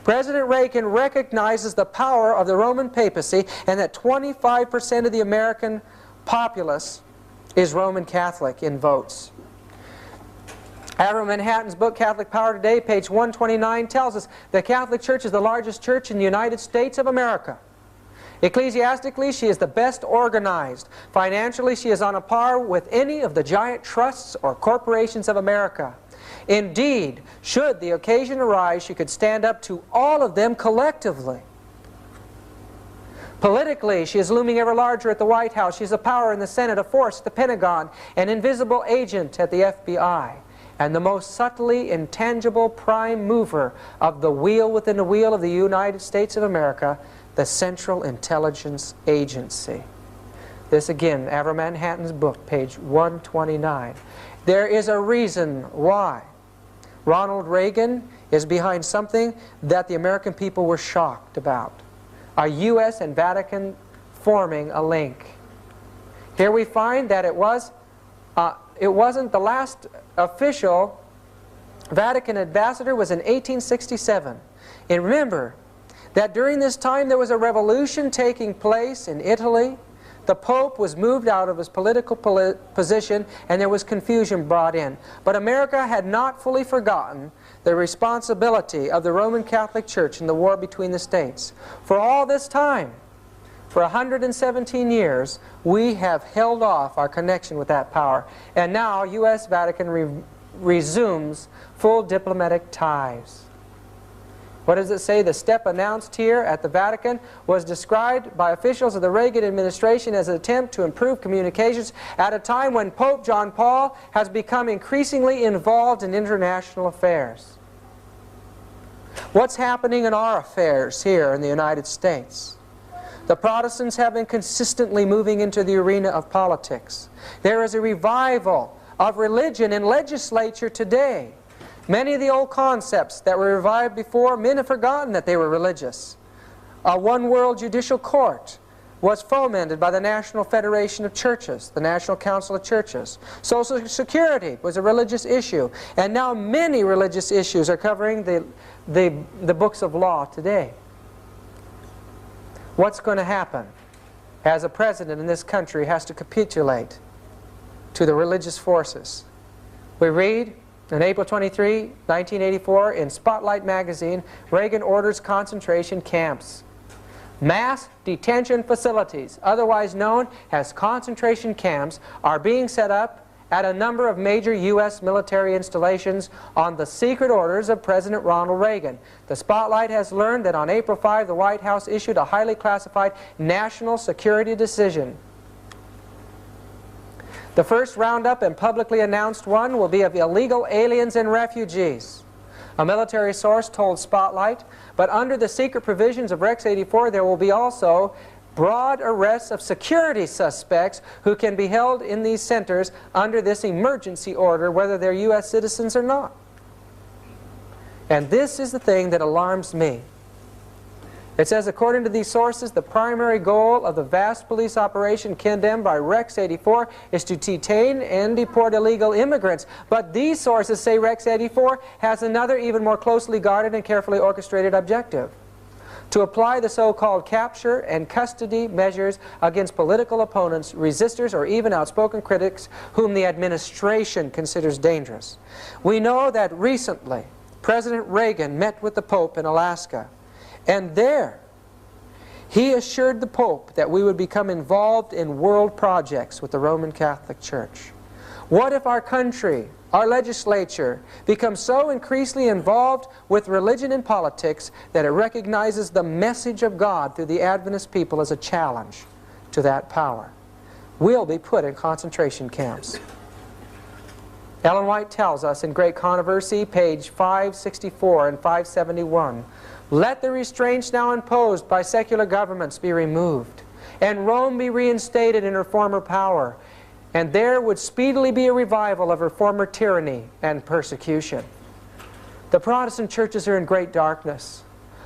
Speaker 1: President Reagan recognizes the power of the Roman papacy and that 25% of the American populace is Roman Catholic in votes. Avro Manhattan's book, Catholic Power Today, page 129, tells us the Catholic Church is the largest church in the United States of America. Ecclesiastically, she is the best organized. Financially, she is on a par with any of the giant trusts or corporations of America. Indeed, should the occasion arise, she could stand up to all of them collectively. Politically, she is looming ever larger at the White House. She is a power in the Senate, a force at the Pentagon, an invisible agent at the FBI, and the most subtly intangible prime mover of the wheel within the wheel of the United States of America, the Central Intelligence Agency. This again, Avro Manhattan's book, page 129. There is a reason why Ronald Reagan is behind something that the American people were shocked about. A U.S. and Vatican forming a link. Here we find that it wasn't the last official Vatican ambassador was in 1867. And remember that during this time there was a revolution taking place in Italy. The Pope was moved out of his political position and there was confusion brought in. But America had not fully forgotten the responsibility of the Roman Catholic Church in the war between the states. For all this time, for 117 years, we have held off our connection with that power. And now U.S. Vatican resumes full diplomatic ties. What does it say? The step announced here at the Vatican was described by officials of the Reagan administration as an attempt to improve communications at a time when Pope John Paul has become increasingly involved in international affairs. What's happening in our affairs here in the United States? The Protestants have been consistently moving into the arena of politics. There is a revival of religion in legislature today. Many of the old concepts that were revived before, men have forgotten that they were religious. A one-world judicial court was fomented by the National Federation of Churches, the National Council of Churches. Social Security was a religious issue, and now many religious issues are covering the books of law today. What's going to happen as a president in this country has to capitulate to the religious forces? We read on April 23, 1984, in Spotlight magazine, Reagan orders concentration camps. Mass detention facilities, otherwise known as concentration camps, are being set up at a number of major U.S. military installations on the secret orders of President Ronald Reagan. The Spotlight has learned that on April 5, the White House issued a highly classified national security decision. The first roundup and publicly announced one will be of illegal aliens and refugees. A military source told Spotlight, but under the secret provisions of Rex 84 there will be also broad arrests of security suspects who can be held in these centers under this emergency order whether they're U.S. citizens or not. And this is the thing that alarms me. It says, according to these sources, the primary goal of the vast police operation condemned by Rex 84 is to detain and deport illegal immigrants. But these sources say Rex 84 has another, even more closely guarded and carefully orchestrated objective: to apply the so-called capture and custody measures against political opponents, resistors, or even outspoken critics whom the administration considers dangerous. We know that recently President Reagan met with the Pope in Alaska, and there he assured the Pope that we would become involved in world projects with the Roman Catholic Church. What if our country, our legislature, becomes so increasingly involved with religion and politics that it recognizes the message of God through the Adventist people as a challenge to that power? We'll be put in concentration camps. Ellen White tells us in Great Controversy, page 564 and 571, let the restraints now imposed by secular governments be removed, and Rome be reinstated in her former power, and there would speedily be a revival of her former tyranny and persecution. The Protestant churches are in great darkness,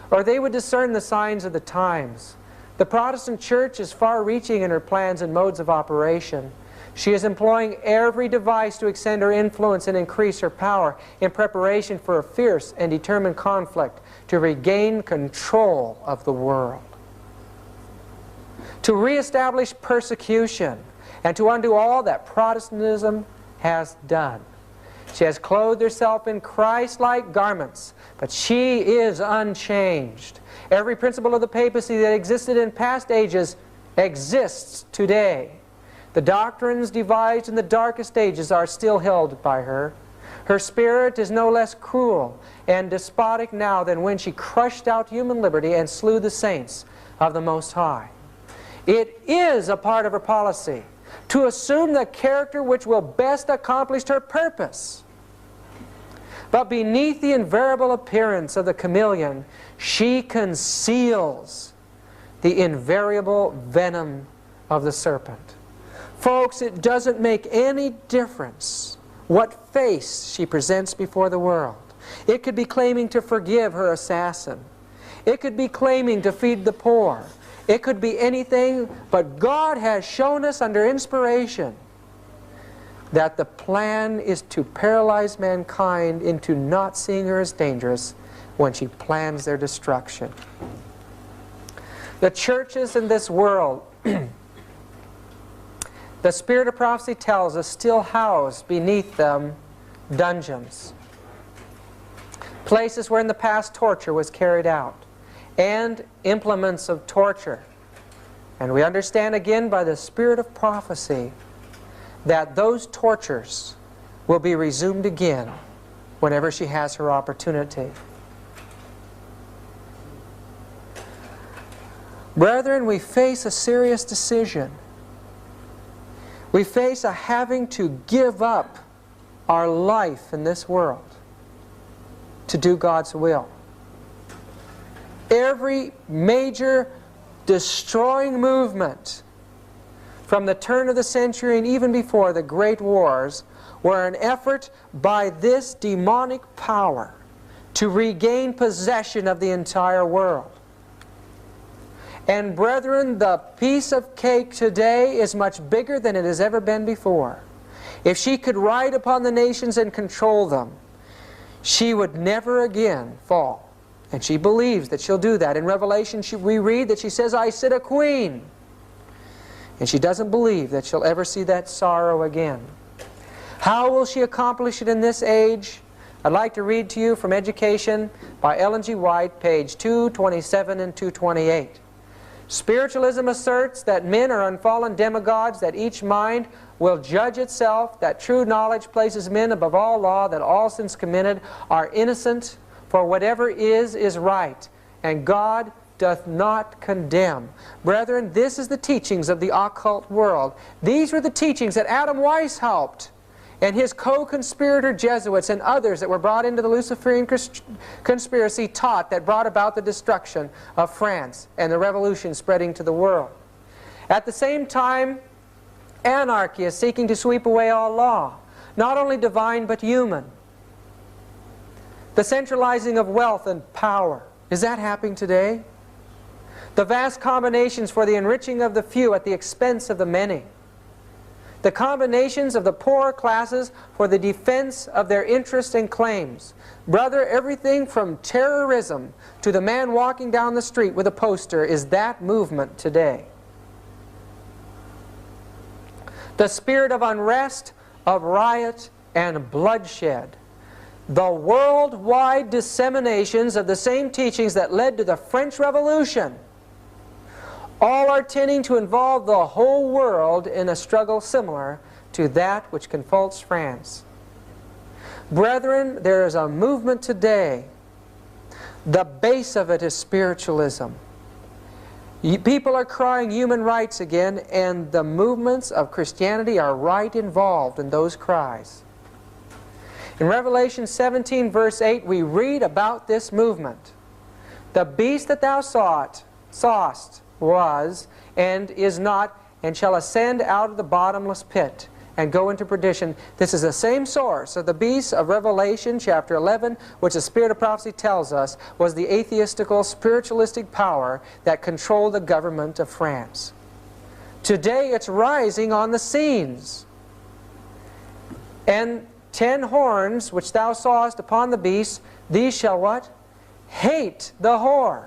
Speaker 1: or they would discern the signs of the times. The Protestant church is far-reaching in her plans and modes of operation. She is employing every device to extend her influence and increase her power in preparation for a fierce and determined conflict to regain control of the world, to reestablish persecution, and to undo all that Protestantism has done. She has clothed herself in Christ-like garments, but she is unchanged. Every principle of the papacy that existed in past ages exists today. The doctrines devised in the darkest ages are still held by her. Her spirit is no less cruel and despotic now than when she crushed out human liberty and slew the saints of the Most High. It is a part of her policy to assume the character which will best accomplish her purpose. But beneath the invariable appearance of the chameleon, she conceals the invariable venom of the serpent. Folks, it doesn't make any difference what face she presents before the world. It could be claiming to forgive her assassin. It could be claiming to feed the poor. It could be anything, but God has shown us under inspiration that the plan is to paralyze mankind into not seeing her as dangerous when she plans their destruction. The churches in this world, the Spirit of Prophecy tells us, still house beneath them dungeons, places where in the past torture was carried out, and implements of torture. And we understand again by the Spirit of Prophecy that those tortures will be resumed again whenever she has her opportunity. Brethren, we face a serious decision. We face a having to give up our life in this world to do God's will. Every major destroying movement from the turn of the century and even before the great wars were an effort by this demonic power to regain possession of the entire world. And brethren, the piece of cake today is much bigger than it has ever been before. If she could ride upon the nations and control them, she would never again fall. And she believes that she'll do that. In Revelation we read that she says, I sit a queen. And she doesn't believe that she'll ever see that sorrow again. How will she accomplish it in this age? I'd like to read to you from Education by Ellen G. White, page 227 and 228. Spiritualism asserts that men are unfallen demigods, that each mind will judge itself, that true knowledge places men above all law, that all sins committed are innocent, for whatever is right, and God doth not condemn. Brethren, this is the teachings of the occult world. These were the teachings that Adam Weishaupt and his co-conspirator Jesuits and others that were brought into the Luciferian conspiracy taught, that brought about the destruction of France and the revolution spreading to the world. At the same time, anarchy is seeking to sweep away all law, not only divine but human. The centralizing of wealth and power. Is that happening today? The vast combinations for the enriching of the few at the expense of the many. The combinations of the poorer classes for the defense of their interests and claims. Brother, everything from terrorism to the man walking down the street with a poster is that movement today. The spirit of unrest, of riot, and bloodshed. The worldwide disseminations of the same teachings that led to the French Revolution. All are tending to involve the whole world in a struggle similar to that which confronts France. Brethren, there is a movement today. The base of it is spiritualism. People are crying human rights again, and the movements of Christianity are right involved in those cries. In Revelation 17, verse 8, we read about this movement. The beast that thou sawest was, and is not, and shall ascend out of the bottomless pit, and go into perdition. This is the same source of the beast of Revelation chapter 11, which the Spirit of Prophecy tells us was the atheistical, spiritualistic power that controlled the government of France. Today it's rising on the scenes. And 10 horns which thou sawest upon the beast, these shall what? Hate the whore,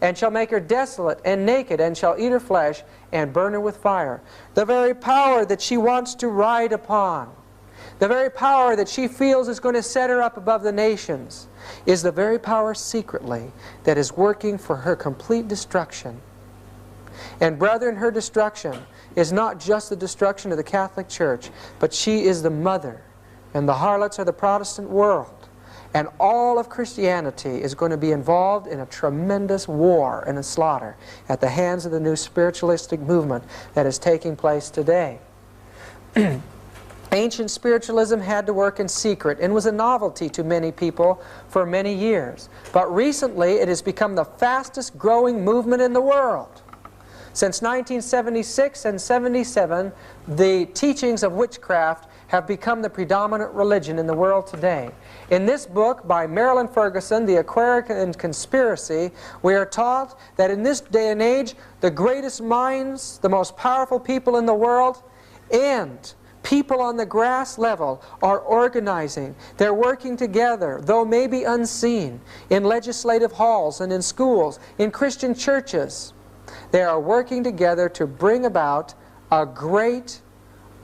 Speaker 1: and shall make her desolate and naked, and shall eat her flesh, and burn her with fire. The very power that she wants to ride upon, the very power that she feels is going to set her up above the nations, is the very power secretly that is working for her complete destruction. And brethren, her destruction is not just the destruction of the Catholic Church, but she is the mother, and the harlots are the Protestant world. And all of Christianity is going to be involved in a tremendous war and a slaughter at the hands of the new spiritualistic movement that is taking place today. Ancient spiritualism had to work in secret and was a novelty to many people for many years. But recently it has become the fastest growing movement in the world. Since 1976 and 77, the teachings of witchcraft have become the predominant religion in the world today. In this book by Marilyn Ferguson, The Aquarian Conspiracy, we are taught that in this day and age, the greatest minds, the most powerful people in the world, and people on the grass level are organizing. They're working together, though maybe unseen, in legislative halls and in schools, in Christian churches. They are working together to bring about a great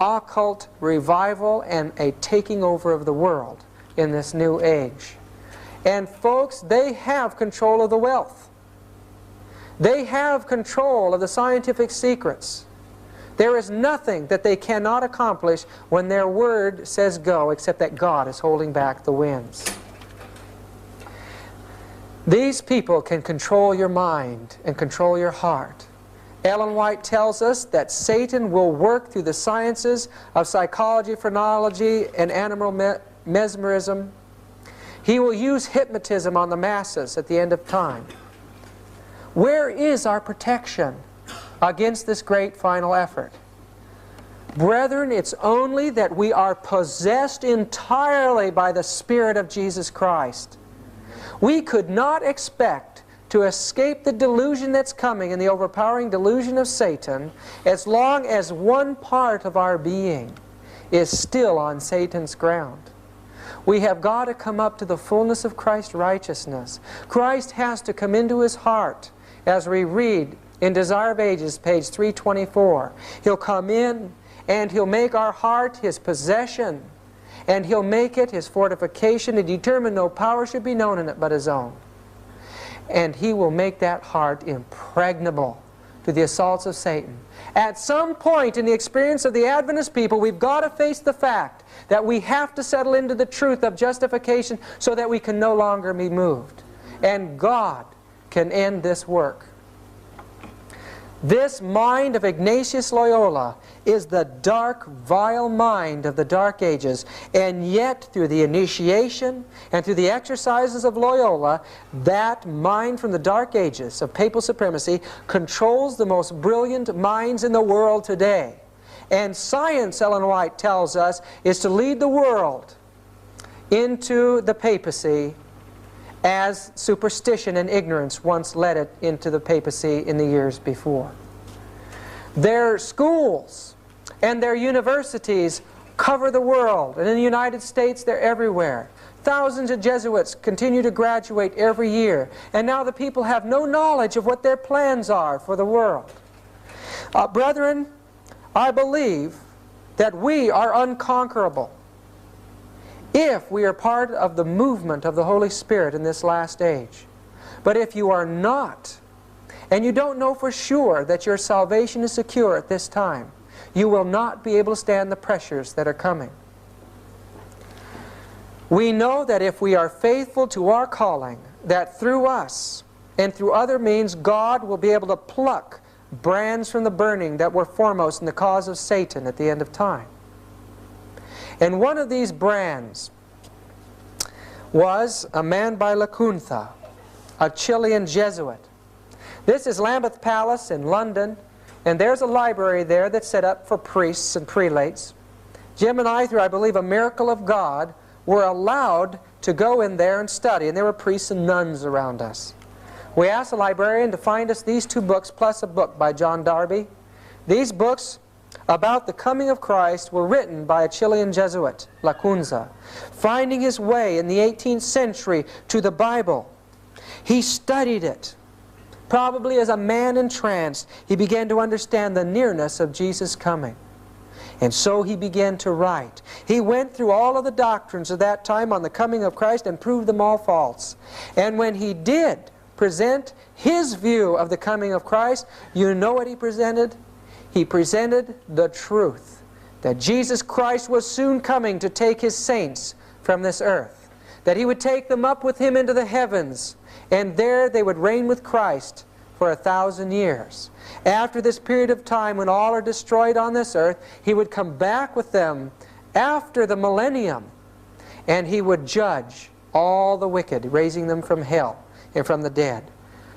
Speaker 1: occult revival and a taking over of the world in this new age. And folks, they have control of the wealth. They have control of the scientific secrets. There is nothing that they cannot accomplish when their word says go, except that God is holding back the winds. These people can control your mind and control your heart. Ellen White tells us that Satan will work through the sciences of psychology, phrenology, and animal mesmerism. He will use hypnotism on the masses at the end of time. Where is our protection against this great final effort? Brethren, it's only that we are possessed entirely by the Spirit of Jesus Christ. We could not expect to escape the delusion that's coming and the overpowering delusion of Satan as long as one part of our being is still on Satan's ground. We have got to come up to the fullness of Christ's righteousness. Christ has to come into his heart, as we read in Desire of Ages, page 324. He'll come in and he'll make our heart his possession, and he'll make it his fortification and determine no power should be known in it but his own. And he will make that heart impregnable to the assaults of Satan. At some point in the experience of the Adventist people, we've got to face the fact that we have to settle into the truth of justification so that we can no longer be moved. And God can end this work. This mind of Ignatius Loyola is the dark, vile mind of the Dark Ages, and yet through the initiation and through the exercises of Loyola, that mind from the Dark Ages of papal supremacy controls the most brilliant minds in the world today. And science, Ellen White tells us, is to lead the world into the papacy as superstition and ignorance once led it into the papacy in the years before. Their schools and their universities cover the world, and in the United States they're everywhere. Thousands of Jesuits continue to graduate every year, and now the people have no knowledge of what their plans are for the world. Brethren, I believe that we are unconquerable if we are part of the movement of the Holy Spirit in this last age. But if you are not, and you don't know for sure that your salvation is secure at this time, you will not be able to stand the pressures that are coming. We know that if we are faithful to our calling, that through us and through other means, God will be able to pluck brands from the burning that were foremost in the cause of Satan at the end of time. And one of these brands was a man by Lacunza, a Chilean Jesuit. This is Lambeth Palace in London, and there's a library there that's set up for priests and prelates. Jim and I, through I believe a miracle of God, were allowed to go in there and study, and there were priests and nuns around us. We asked the librarian to find us these 2 books plus a book by John Darby. These books about the coming of Christ were written by a Chilean Jesuit, Lacunza, finding his way in the 18th century to the Bible. He studied it. Probably as a man entranced, he began to understand the nearness of Jesus' coming. And so he began to write. He went through all of the doctrines of that time on the coming of Christ and proved them all false. And when he did present his view of the coming of Christ, you know what he presented? He presented the truth, that Jesus Christ was soon coming to take his saints from this earth, that he would take them up with him into the heavens, and there they would reign with Christ for 1,000 years. After this period of time when all are destroyed on this earth, he would come back with them after the millennium, and he would judge all the wicked, raising them from hell and from the dead.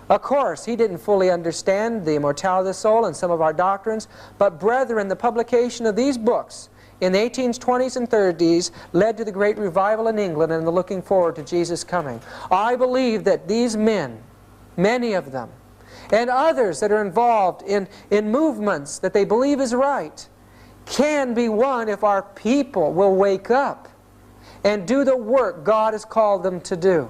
Speaker 1: Of course, he didn't fully understand the immortality of the soul and some of our doctrines, but brethren, the publication of these books in the 1820s and 30s led to the great revival in England and the looking forward to Jesus' coming. I believe that these men, many of them, and others that are involved in movements that they believe is right, can be won if our people will wake up and do the work God has called them to do.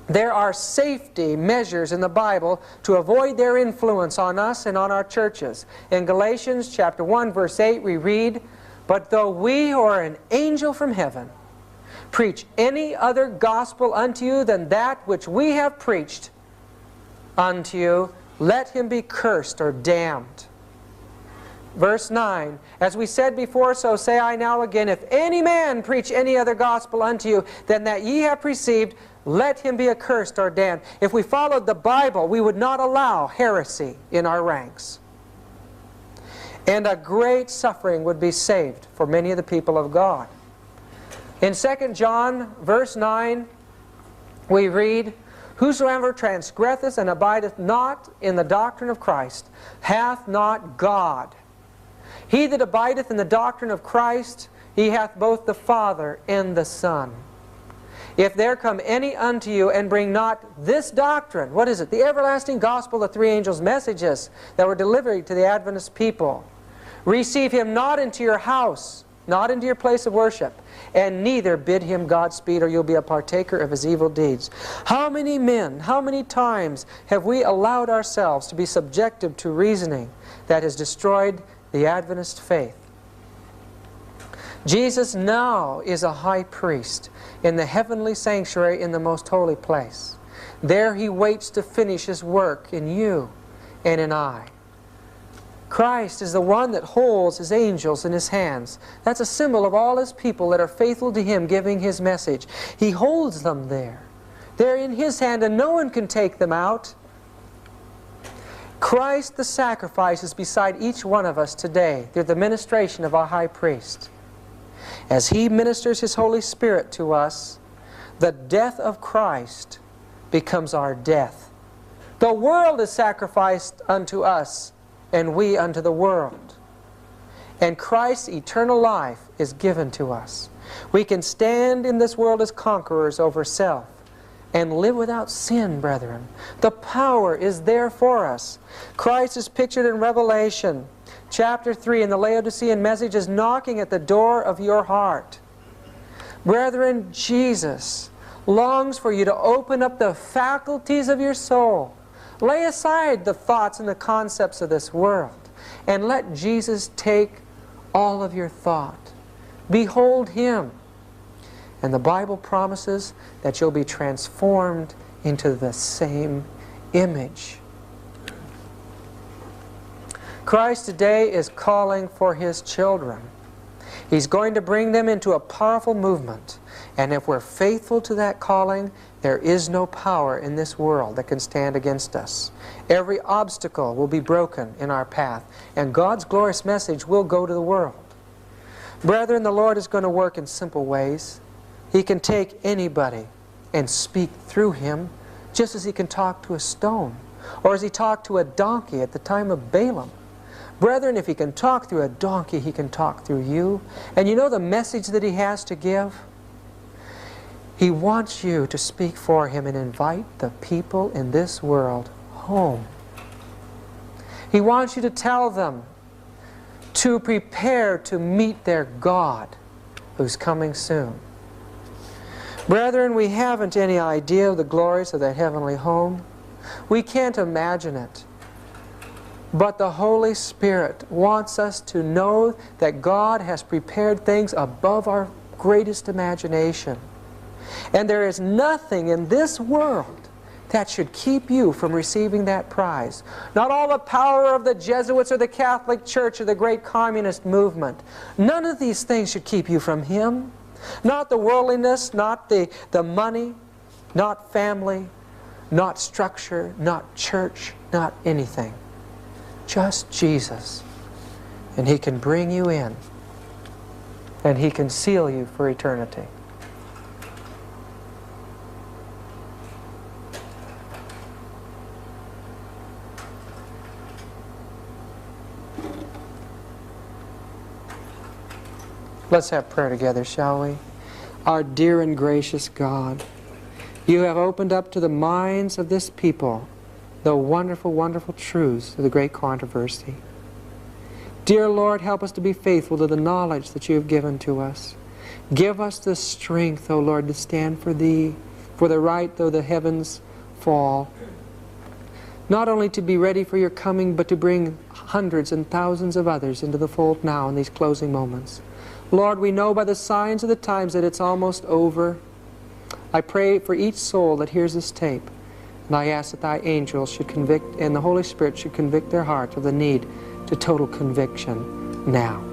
Speaker 1: There are safety measures in the Bible to avoid their influence on us and on our churches. In Galatians chapter 1 verse 8 we read, "But though we or an angel from heaven preach any other gospel unto you than that which we have preached unto you, let him be cursed or damned." Verse 9, "As we said before, so say I now again, if any man preach any other gospel unto you than that ye have received, let him be accursed or damned." If we followed the Bible, we would not allow heresy in our ranks. And a great suffering would be saved for many of the people of God. In 2 John verse 9, we read, "Whosoever transgresseth and abideth not in the doctrine of Christ hath not God. He that abideth in the doctrine of Christ, he hath both the Father and the Son. If there come any unto you and bring not this doctrine," what is it? The everlasting gospel, the 3 angels' messages that were delivered to the Adventist people, "receive him not into your house, not into your place of worship, and neither bid him Godspeed, or you'll be a partaker of his evil deeds." How many men, how many times have we allowed ourselves to be subjected to reasoning that has destroyed the Adventist faith? Jesus now is a high priest in the heavenly sanctuary in the most holy place. There he waits to finish his work in you and in I. Christ is the one that holds his angels in his hands. That's a symbol of all his people that are faithful to him, giving his message. He holds them there. They're in his hand and no one can take them out. Christ the sacrifice is beside each one of us today through the ministration of our high priest. As he ministers his Holy Spirit to us, the death of Christ becomes our death. The world is sacrificed unto us, and we unto the world. And Christ's eternal life is given to us. We can stand in this world as conquerors over self and live without sin, brethren. The power is there for us. Christ is pictured in Revelation chapter 3 in the Laodicean message is knocking at the door of your heart. Brethren, Jesus longs for you to open up the faculties of your soul. Lay aside the thoughts and the concepts of this world and let Jesus take all of your thought. Behold Him. And the Bible promises that you'll be transformed into the same image. Christ today is calling for His children. He's going to bring them into a powerful movement. And if we're faithful to that calling, there is no power in this world that can stand against us. Every obstacle will be broken in our path, and God's glorious message will go to the world. Brethren, the Lord is going to work in simple ways. He can take anybody and speak through him, just as He can talk to a stone, or as He talked to a donkey at the time of Balaam. Brethren, if He can talk through a donkey, He can talk through you. And you know the message that He has to give? He wants you to speak for Him and invite the people in this world home. He wants you to tell them to prepare to meet their God who's coming soon. Brethren, we haven't any idea of the glories of that heavenly home. We can't imagine it. But the Holy Spirit wants us to know that God has prepared things above our greatest imagination. And there is nothing in this world that should keep you from receiving that prize. Not all the power of the Jesuits or the Catholic Church or the great communist movement. None of these things should keep you from Him. Not the worldliness, not the money, not family, not structure, not church, not anything. Just Jesus. And He can bring you in. And He can seal you for eternity. Let's have prayer together, shall we? Our dear and gracious God, You have opened up to the minds of this people the wonderful, wonderful truths of the great controversy. Dear Lord, help us to be faithful to the knowledge that You have given to us. Give us the strength, O Lord, to stand for Thee, for the right though the heavens fall. Not only to be ready for Your coming, but to bring hundreds and thousands of others into the fold now in these closing moments. Lord, we know by the signs of the times that it's almost over. I pray for each soul that hears this tape, and I ask that Thy angels should convict, and the Holy Spirit should convict their hearts of the need to total conviction now.